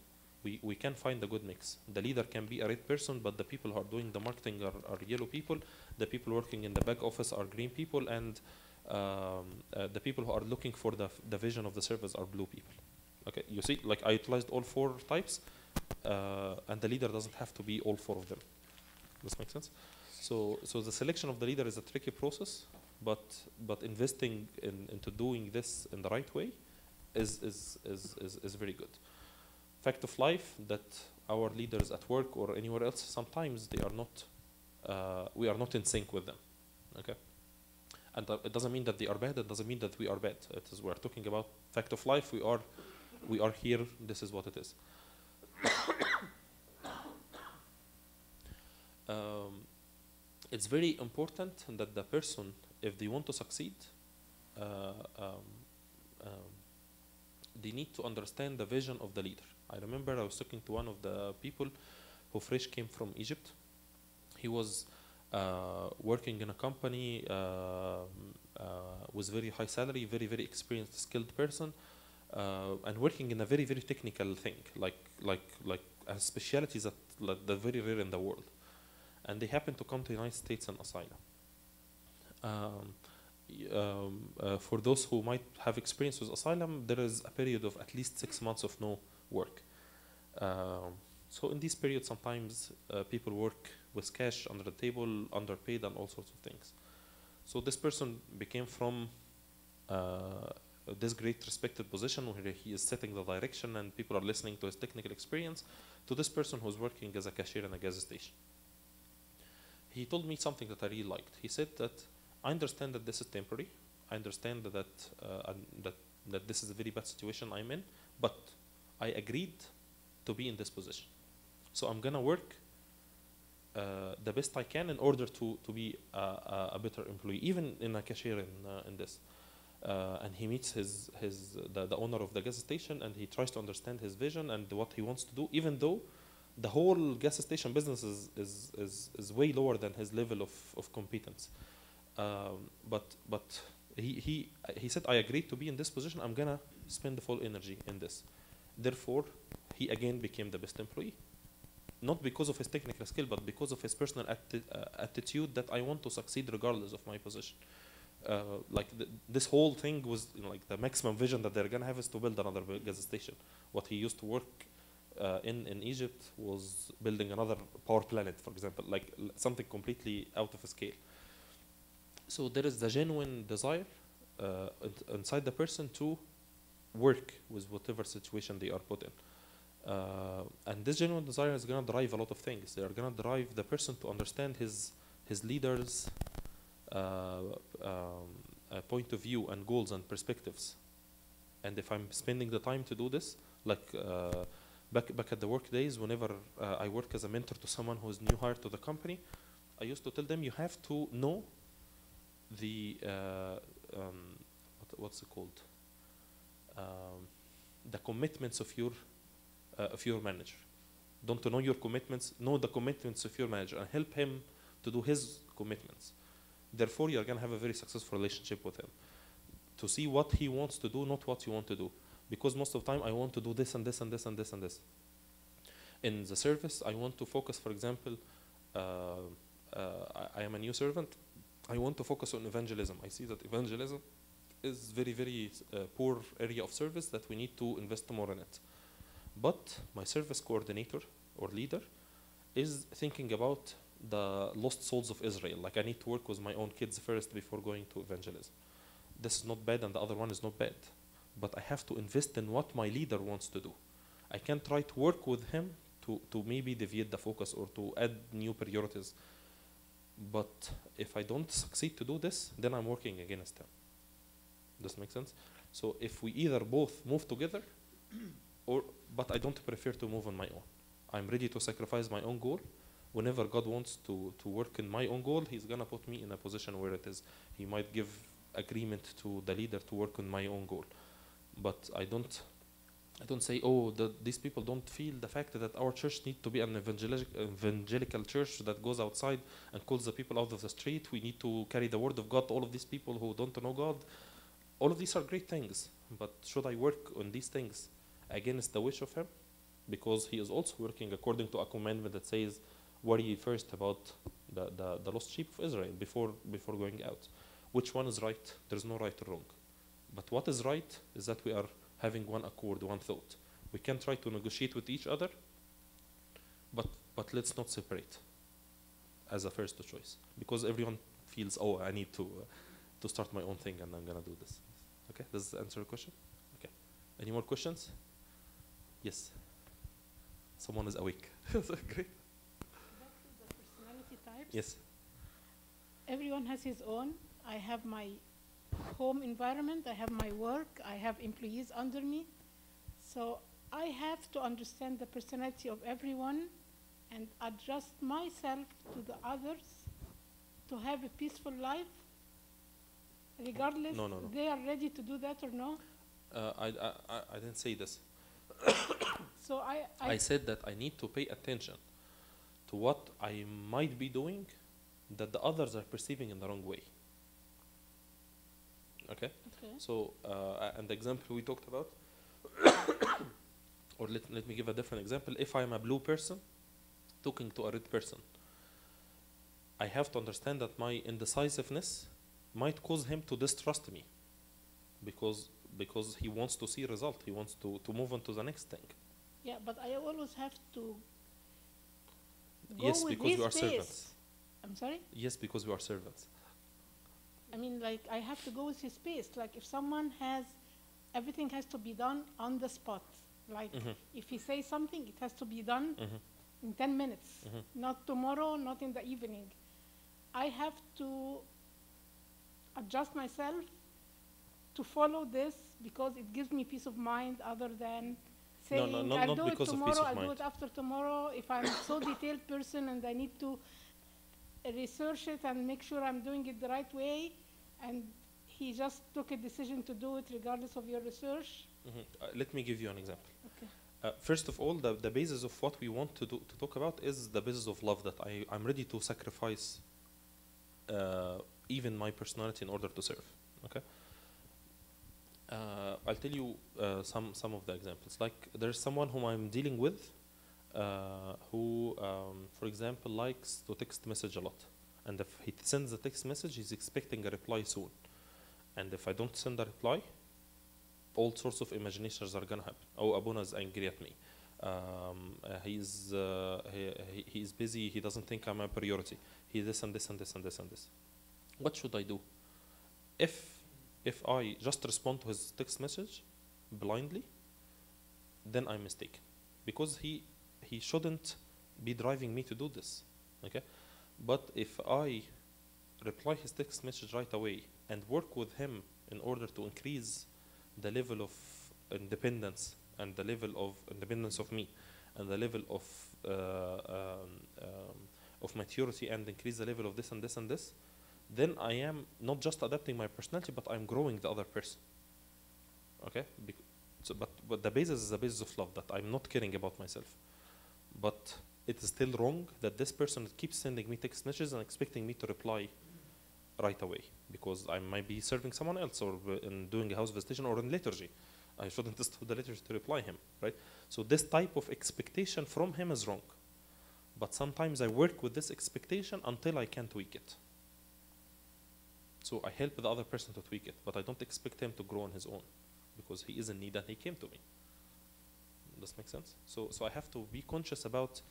S1: we can find a good mix. The leader can be a red person, but the people who are doing the marketing are yellow people. The people working in the back office are green people, and the people who are looking for the vision of the service are blue people. Okay, you see, like I utilized all 4 types, and the leader doesn't have to be all 4 of them. Does this make sense? So the selection of the leader is a tricky process, but investing into doing this in the right way is very good. Fact of life that our leaders at work or anywhere else, sometimes they are not, we are not in sync with them. Okay, and it doesn't mean that they are bad. It doesn't mean that we are bad. It is, we are talking about fact of life. We are here. This is what it is. It's very important that the person, if they want to succeed, they need to understand the vision of the leader. I remember I was talking to one of the people who fresh came from Egypt. He was working in a company with very high salary, very, very experienced, skilled person, and working in a very, very technical thing, like a specialty that they're very rare in the world. And they happened to come to the United States on asylum. For those who might have experience with asylum, there is a period of at least 6 months of no work. So in this period, sometimes people work with cash under the table, underpaid, and all sorts of things. So this person became from this great respected position where he is setting the direction and people are listening to his technical experience, to this person who's working as a cashier in a gas station. He told me something that I really liked. He said that I understand that this is temporary. I understand that this is a very bad situation I'm in, but I agreed to be in this position. So I'm gonna work the best I can in order to be a better employee, even in a cashier in this. And he meets the owner of the gas station, and he tries to understand his vision and what he wants to do, even though the whole gas station business is way lower than his level of competence. But he said, I agreed to be in this position. I'm gonna spend the full energy in this. Therefore, he again became the best employee. Not because of his technical skill, but because of his personal attitude that I want to succeed regardless of my position. This whole thing was, you know, like the maximum vision that they're gonna have is to build another gas station. What he used to work in Egypt was building another power planet, for example, like something completely out of scale. So there is the genuine desire inside the person to work with whatever situation they are put in. And this genuine desire is going to drive a lot of things. They are going to drive the person to understand his leader's point of view and goals and perspectives. And if I'm spending the time to do this, like back at the work days, whenever I work as a mentor to someone who is new hired to the company, I used to tell them, you have to know the what's it called? The commitments of your manager. Don't know your commitments, know the commitments of your manager and help him to do his commitments. Therefore, you're going to have a very successful relationship with him. To see what he wants to do, not what you want to do. Because most of the time, I want to do this and this and this and this and this. In the service, I want to focus, for example, I am a new servant. I want to focus on evangelism. I see that evangelism is very, very poor area of service that we need to invest more in it. But my service coordinator or leader is thinking about the lost souls of Israel. Like, I need to work with my own kids first before going to evangelism. This is not bad and the other one is not bad. But I have to invest in what my leader wants to do. I can try to work with him to maybe deviate the focus or to add new priorities. But if I don't succeed to do this, then I'm working against him. Does that make sense? So if we either both move together, but I don't prefer to move on my own. I'm ready to sacrifice my own goal. Whenever God wants to work in my own goal, He's gonna put me in a position where it is. He might give agreement to the leader to work on my own goal. But I don't say, oh, these people don't feel the fact that our church need to be an evangelical church that goes outside and calls the people out of the street. We need to carry the word of God to all of these people who don't know God. All of these are great things, but should I work on these things against the wish of him? Because he is also working according to a commandment that says, worry first about the lost sheep of Israel before going out. Which one is right? There's no right or wrong. But what is right is that we are having one accord, one thought. We can try to negotiate with each other, but let's not separate as a first choice, because everyone feels, oh, I need to start my own thing and I'm gonna do this. Okay, does that answer your question? Okay. Any more questions? Yes. Someone is awake. Great.
S9: Back to the personality types.
S1: Yes.
S9: Everyone has his own. I have my home environment, I have my work, I have employees under me. So I have to understand the personality of everyone and adjust myself to the others to have a peaceful life, regardless
S1: No.
S9: they are ready to do that or no.
S1: I didn't say this.
S9: So
S1: I said that I need to pay attention to what I might be doing that the others are perceiving in the wrong way. Okay?
S9: Okay.
S1: So, and the example we talked about, or let me give a different example. If I'm a blue person talking to a red person, I have to understand that my indecisiveness might cause him to distrust me because he wants to see a result. He wants to move on to the next thing.
S9: Yeah, but I always have to go
S1: Yes,
S9: with
S1: because
S9: his
S1: we are
S9: pace.
S1: servants.
S9: I'm sorry?
S1: Yes, because we are servants.
S9: I mean, like, I have to go with his pace. Like, if someone has, everything has to be done on the spot. Like, if he says something, it has to be done in 10 minutes. Not tomorrow, not in the evening. I have to adjust myself to follow this because it gives me peace of mind other than saying, I'll
S1: not
S9: do it
S1: because of peace
S9: tomorrow,
S1: of
S9: I'll do
S1: mind.
S9: it after tomorrow. If I'm so detailed person and I need to research it and make sure I'm doing it the right way, and he just took a decision to do it regardless of your research.
S1: Let me give you an example.
S9: Okay.
S1: First of all, the basis of what we want to talk about is the basis of love, that I'm ready to sacrifice even my personality in order to serve. Okay. I'll tell you some of the examples. Like, there's someone whom I'm dealing with who, for example, likes to text message a lot. And if he sends a text message, he's expecting a reply soon. And if I don't send a reply, all sorts of imaginations are gonna happen. Oh, Abuna is angry at me. He's busy. He doesn't think I'm a priority. He this and this and this and this and this. What should I do? If I just respond to his text message blindly, then I'm mistaken, because he shouldn't be driving me to do this. Okay, but if I reply his text message right away and work with him in order to increase the level of independence and the level of independence of me and the level of maturity and increase the level of this and this and this, then I am not just adapting my personality, but I'm growing the other person. Okay? But the basis is the basis of love, that I'm not caring about myself. But it is still wrong that this person keeps sending me text messages and expecting me to reply right away, because I might be serving someone else or in doing a house visitation or in liturgy. I shouldn't stop the liturgy to reply him, right? So this type of expectation from him is wrong. But sometimes I work with this expectation until I can tweak it. So I help the other person to tweak it, but I don't expect him to grow on his own, because he is in need and he came to me. Does that make sense? So I have to be conscious about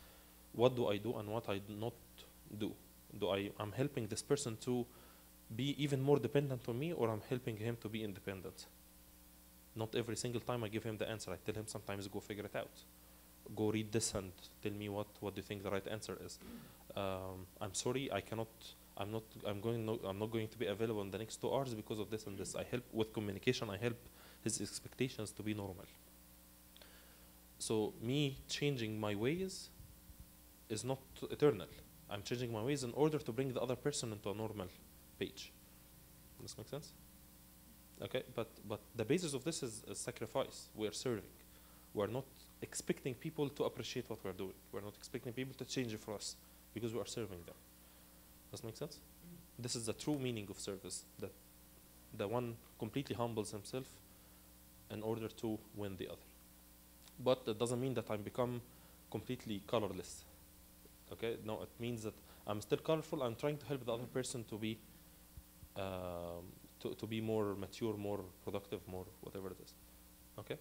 S1: what do I do and what I do not do. I'm helping this person to be even more dependent on me, or I'm helping him to be independent. Not every single time I give him the answer. I tell him sometimes go figure it out. Go read this and tell me what do you think the right answer is. I'm sorry, I cannot. I'm not going to be available in the next 2 hours because of this and this. I help with communication. I help his expectations to be normal. So me changing my ways is not eternal. I'm changing my ways in order to bring the other person into a normal page. Does this make sense? Okay, but the basis of this is a sacrifice. We are serving. We are not expecting people to appreciate what we are doing. We are not expecting people to change it for us because we are serving them. Does that make sense? This is the true meaning of service. That the one completely humbles himself in order to win the other. But that doesn't mean that I become completely colorless. Okay, no, it means that I'm still colorful. I'm trying to help the other person to be to be more mature, more productive, more whatever it is. Okay?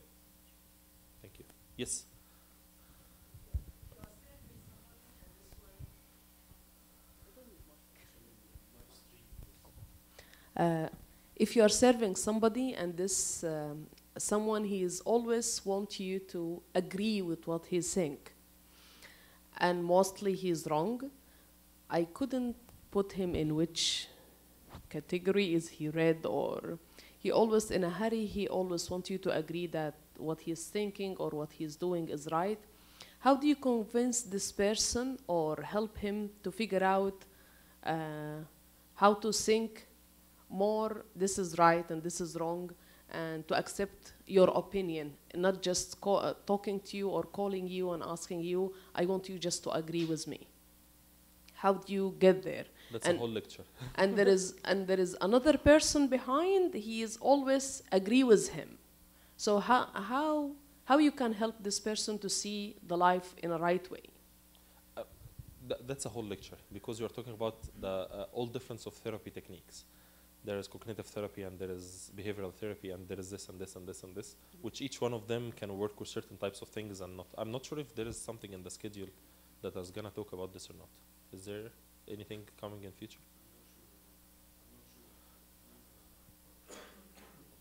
S1: Thank you. Yes?
S10: If you are serving somebody and this someone, he is always want you to agree with what he's saying, and mostly he's wrong, I couldn't put him in which category. Is he red, or he always in a hurry, he always wants you to agree that what he's thinking or what he's doing is right. How do you convince this person or help him to figure out how to think more, this is right and this is wrong, and to accept your opinion, not just talking to you or calling you and asking you, I want you just to agree with me? How do you get there?
S1: That's a whole lecture.
S10: and there is another person behind, he is always agree with him. So how you can help this person to see the life in a right way?
S1: That's a whole lecture, because you're talking about the all difference of therapy techniques. There is cognitive therapy, and there is behavioral therapy, and there is this and this and this and this, which each one of them can work with certain types of things and not. I'm not sure if there is something in the schedule that is gonna talk about this or not. Is there anything coming in future?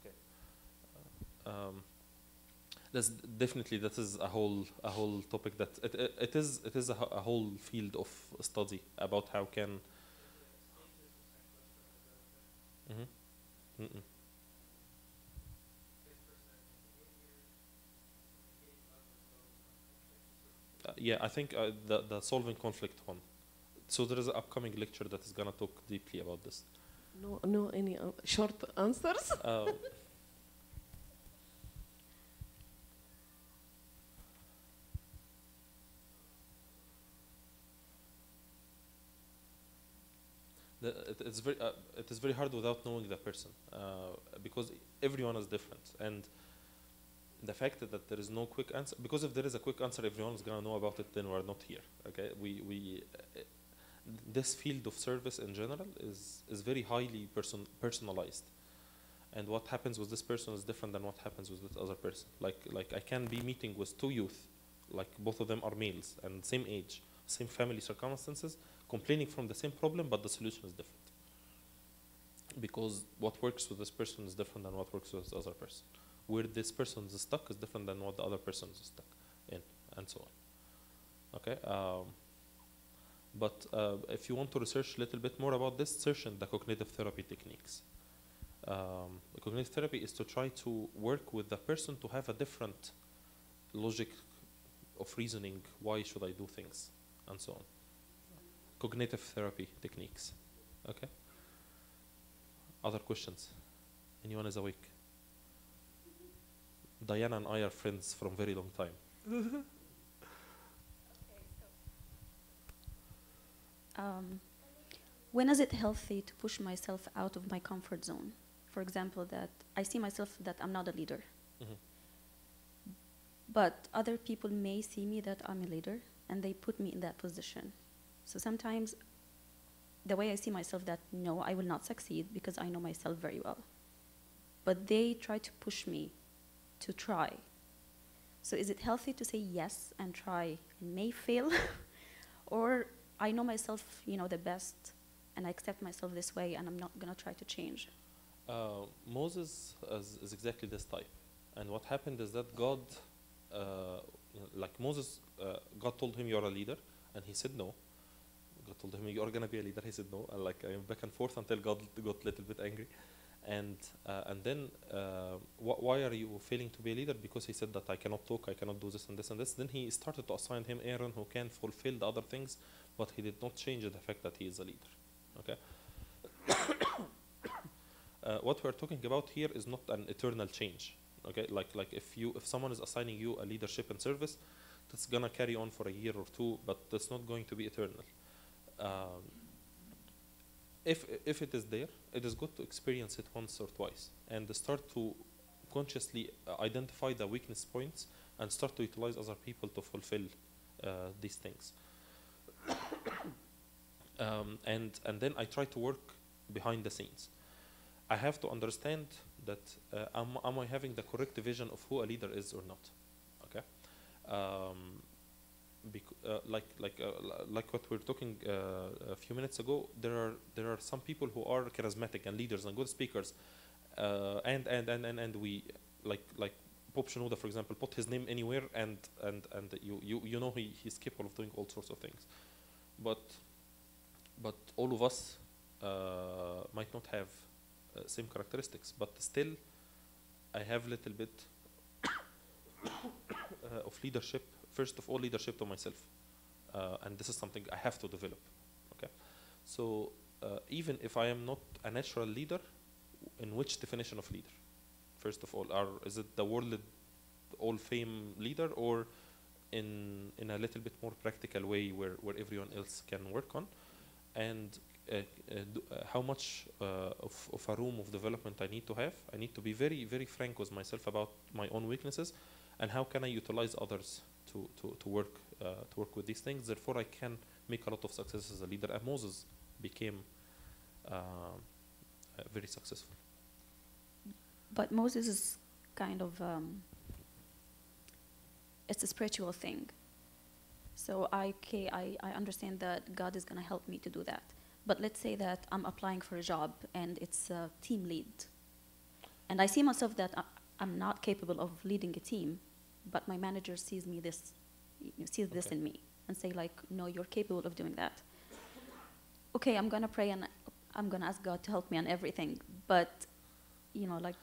S1: Okay. That's definitely, that is a whole topic that it is a whole field of study about how can. Mm-hmm. Yeah, I think the solving conflict one. So there is an upcoming lecture that is gonna talk deeply about this.
S10: No, any short answers? It is very hard without knowing the person, because everyone is different, and the fact that there is no quick answer, because if there is a quick answer, everyone is gonna know about it, then we're not here. Okay, this field of service in general is very highly personalized, and what happens with this person is different than what happens with this other person. Like I can be meeting with two youth, like both of them are males and same age, same family circumstances, complaining from the same problem, but the solution is different, because what works with this person is different than what works with this other person. Where this person is stuck is different than what the other person is stuck in, and so on. Okay. But if you want to research a little bit more about this, search in the cognitive therapy techniques. Cognitive therapy is to try to work with the person to have a different logic of reasoning. Why should I do things, and so on. Cognitive therapy techniques. Okay. Other questions? Anyone is awake? Diana and I are friends from very long time.
S11: When is it healthy to push myself out of my comfort zone? For example, that I see myself that I'm not a leader.
S1: Mm-hmm.
S11: But other people may see me that I'm a leader, and they put me in that position. So sometimes the way I see myself, that no, I will not succeed because I know myself very well. But they try to push me to try. So is it healthy to say yes and try and may fail? Or I know myself, the best, and I accept myself this way, and I'm not going to try to change?
S1: Moses is exactly this type. And what happened is that God, like Moses, God told him, you're a leader, and he said no. God told him, you're going to be a leader. He said no. And like back and forth until God got a little bit angry. And then why are you failing to be a leader? Because he said that I cannot talk, I cannot do this and this and this. Then he started to assign him Aaron, who can fulfill the other things, but he did not change the fact that he is a leader. Okay. what we're talking about here is not an eternal change. Okay, like if someone is assigning you a leadership and service, that's gonna carry on for a year or two, but that's not going to be eternal. If it is there, it is good to experience it once or twice and start to consciously identify the weakness points and start to utilize other people to fulfill these things. And then I try to work behind the scenes. I have to understand that am I having the correct vision of who a leader is or not? Okay. Like what we were talking a few minutes ago, there are some people who are charismatic and leaders and good speakers, and we like Pope Shenouda, for example, put his name anywhere, and you know he's capable of doing all sorts of things, but all of us might not have same characteristics, but still I have a little bit of leadership. First of all, leadership to myself, and this is something I have to develop. Okay, so even if I am not a natural leader, in which definition of leader? First of all, is it the world all fame leader, or in a little bit more practical way where everyone else can work on, and how much of a room of development I need to have. I need to be very, very frank with myself about my own weaknesses, and how can I utilize others to work with these things. Therefore, I can make a lot of success as a leader. And Moses became very successful.
S11: But Moses is kind of it's a spiritual thing. So I understand that God is going to help me to do that. But let's say that I'm applying for a job and it's a team lead, and I see myself that I'm not capable of leading a team, but my manager sees me this in me and say like, no, you're capable of doing that. Okay, I'm gonna pray and I'm gonna ask God to help me on everything, but like.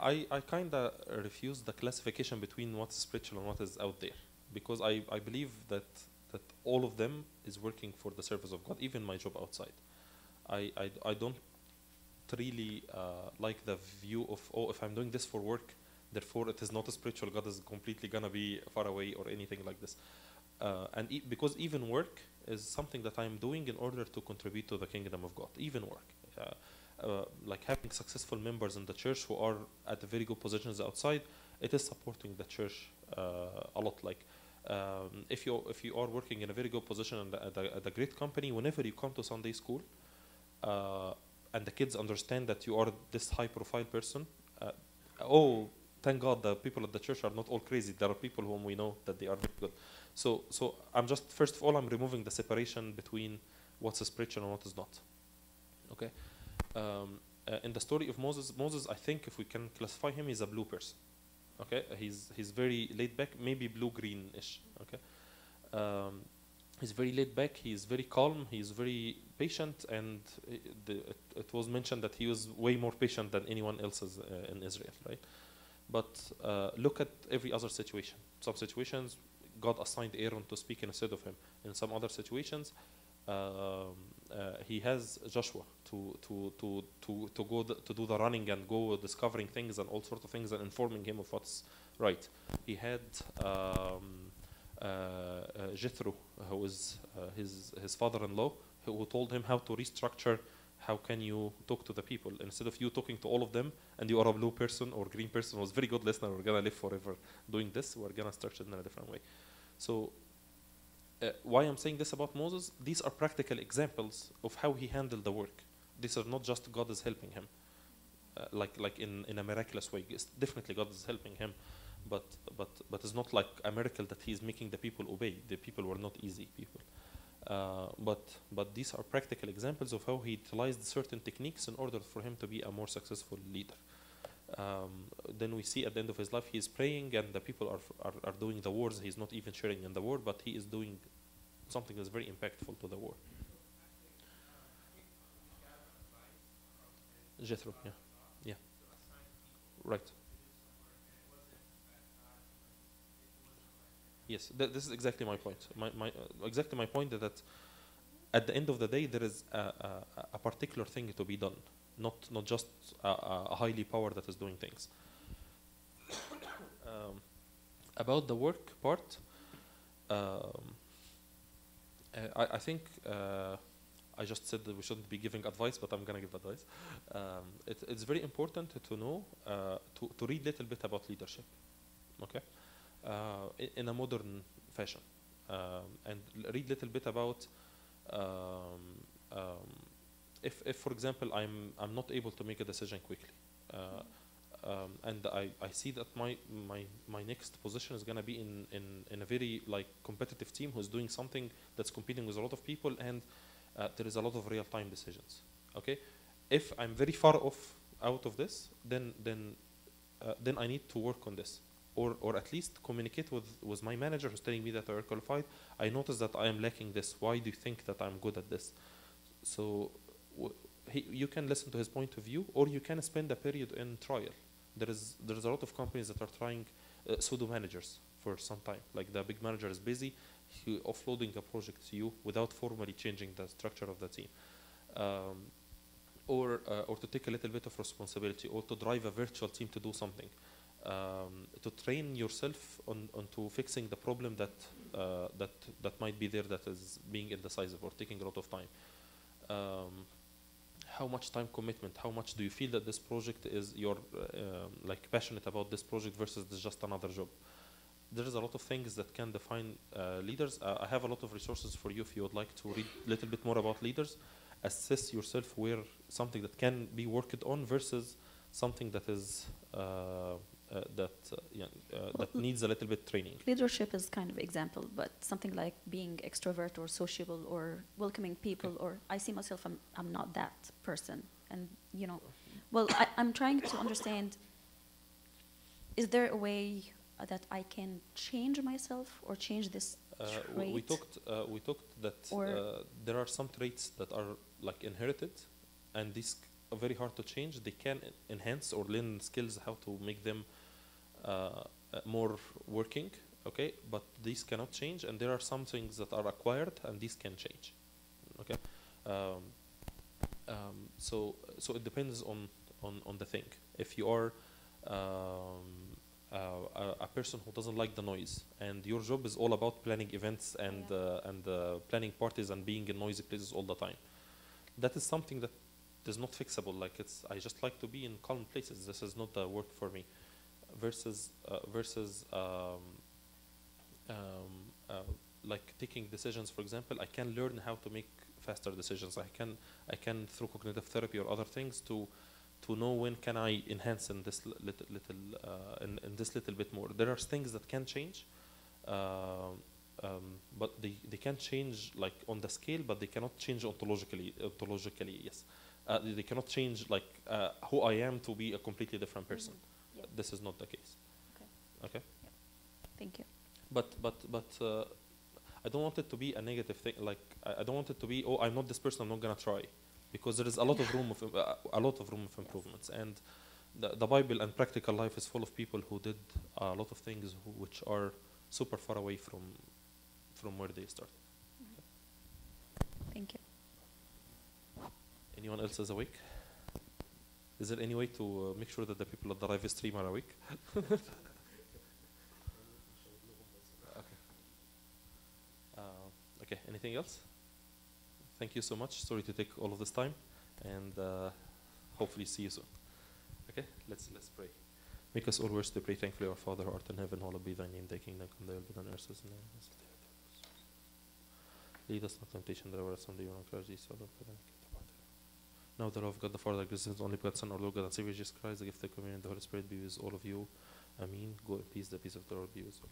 S1: I kind of refuse the classification between what's spiritual and what is out there, because I believe that all of them is working for the service of God, even my job outside. I don't really like the view of, if I'm doing this for work, therefore it is not a spiritual, God is completely gonna be far away or anything like this. Because even work is something that I'm doing in order to contribute to the kingdom of God, even work. Like having successful members in the church who are at very good positions outside, it is supporting the church a lot. Like if you are working in a very good position at a great company, whenever you come to Sunday school, and the kids understand that you are this high profile person, thank God the people at the church are not all crazy. There are people whom we know that they are very good. So I'm just, first of all, I'm removing the separation between what's spiritual and what is not. Okay. In the story of Moses, I think if we can classify him, he's a blue person. Okay, he's very laid back, maybe blue-greenish. Okay, he's very laid back. He's very calm. He's very patient, and it was mentioned that he was way more patient than anyone else in Israel, right? But look at every other situation. Some situations, God assigned Aaron to speak instead of him. In some other situations, he has Joshua to go to do the running and go discovering things and all sorts of things and informing him of what's right. He had Jethro, who was his father-in-law, who told him how to restructure. How can you talk to the people instead of you talking to all of them, and you are a blue person or green person who was very good listener. We're gonna live forever doing this. We're gonna structure it in a different way. So. Why I'm saying this about Moses, these are practical examples of how he handled the work. These are not just God is helping him, like in a miraculous way. It's definitely God is helping him, but it's not like a miracle that he's making the people obey. The people were not easy people. But these are practical examples of how he utilized certain techniques in order for him to be a more successful leader. Then we see at the end of his life, he is praying and the people are doing the wars. He's not even sharing in the war, but he is doing something that's very impactful to the war. Jethro, yeah, right. Yes, this is exactly my point. My point is that at the end of the day, there is a particular thing to be done. not just a highly power that is doing things. About the work part, I think I just said that we shouldn't be giving advice, but I'm gonna give advice. It's very important to know to read a little bit about leadership, okay, in a modern fashion, and read a little bit about if for example I'm not able to make a decision quickly, and I see that my next position is gonna be in a very like competitive team who's doing something that's competing with a lot of people, and there is a lot of real-time decisions. Okay, if I'm very far off out of this, then I need to work on this, or at least communicate with my manager who's telling me that I are qualified. I notice that I am lacking this. Why do you think that I'm good at this? So you can listen to his point of view, or you can spend a period in trial. There's a lot of companies that are trying pseudo managers for some time. Like the big manager is busy, he offloading a project to you without formally changing the structure of the team, or to take a little bit of responsibility, or to drive a virtual team to do something, to train yourself onto fixing the problem that might be there, that is being indecisive or taking a lot of time. How much time commitment? How much do you feel that this project is you're like passionate about this project versus this just another job? There is a lot of things that can define leaders. I have a lot of resources for you if you would like to read a little bit more about leaders. Assess yourself where something that can be worked on versus something that is that needs a little bit training.
S11: Leadership is kind of example, but something like being extrovert or sociable or welcoming people, or I see myself, I'm not that person. And, you know, well, I'm trying to understand, is there a way that I can change myself or change this trait?
S1: We talked that there are some traits that are like inherited, and these are very hard to change. They can enhance or learn skills how to make them more working, okay, but these cannot change, and there are some things that are acquired and these can change, okay. So it depends on the thing. If you are a person who doesn't like the noise, and your job is all about planning events and planning parties and being in noisy places all the time, that is something that is not fixable. Like I just like to be in calm places. This is not the work for me. Versus like taking decisions, for example, I can learn how to make faster decisions. I can through cognitive therapy or other things to know when can I enhance in this in this little bit more. There are things that can change, but they can change like on the scale, but they cannot change ontologically. Yes, they cannot change like who I am to be a completely different person.
S11: Yeah.
S1: This is not the case. Okay.
S11: Yeah. Thank you.
S1: But I don't want it to be a negative thing. Like I don't want it to be, oh, I'm not this person, I'm not gonna try, because there is a lot of room of improvements. And the Bible and practical life is full of people who did a lot of things which are super far away from where they started.
S11: Thank you.
S1: Anyone else is awake? Is there any way to make sure that the people at the live stream are awake? Okay. Okay, anything else? Thank you so much. Sorry to take all of this time, and hopefully see you soon. Okay, let's pray. Make us all wish to pray. Thankfully, our Father who art in heaven, hallowed be thy name. Thy kingdom come, thy will be done on earth as in heaven. Lead us not temptation, deliver us from the evil one. Christ Jesus, our Lord. Now the love of God the Father, gives His only begotten Son, our Lord God and Savior Jesus Christ, the gift of the communion, the Holy Spirit be with all of you. Amen. Go in peace. The peace of the Lord be with you.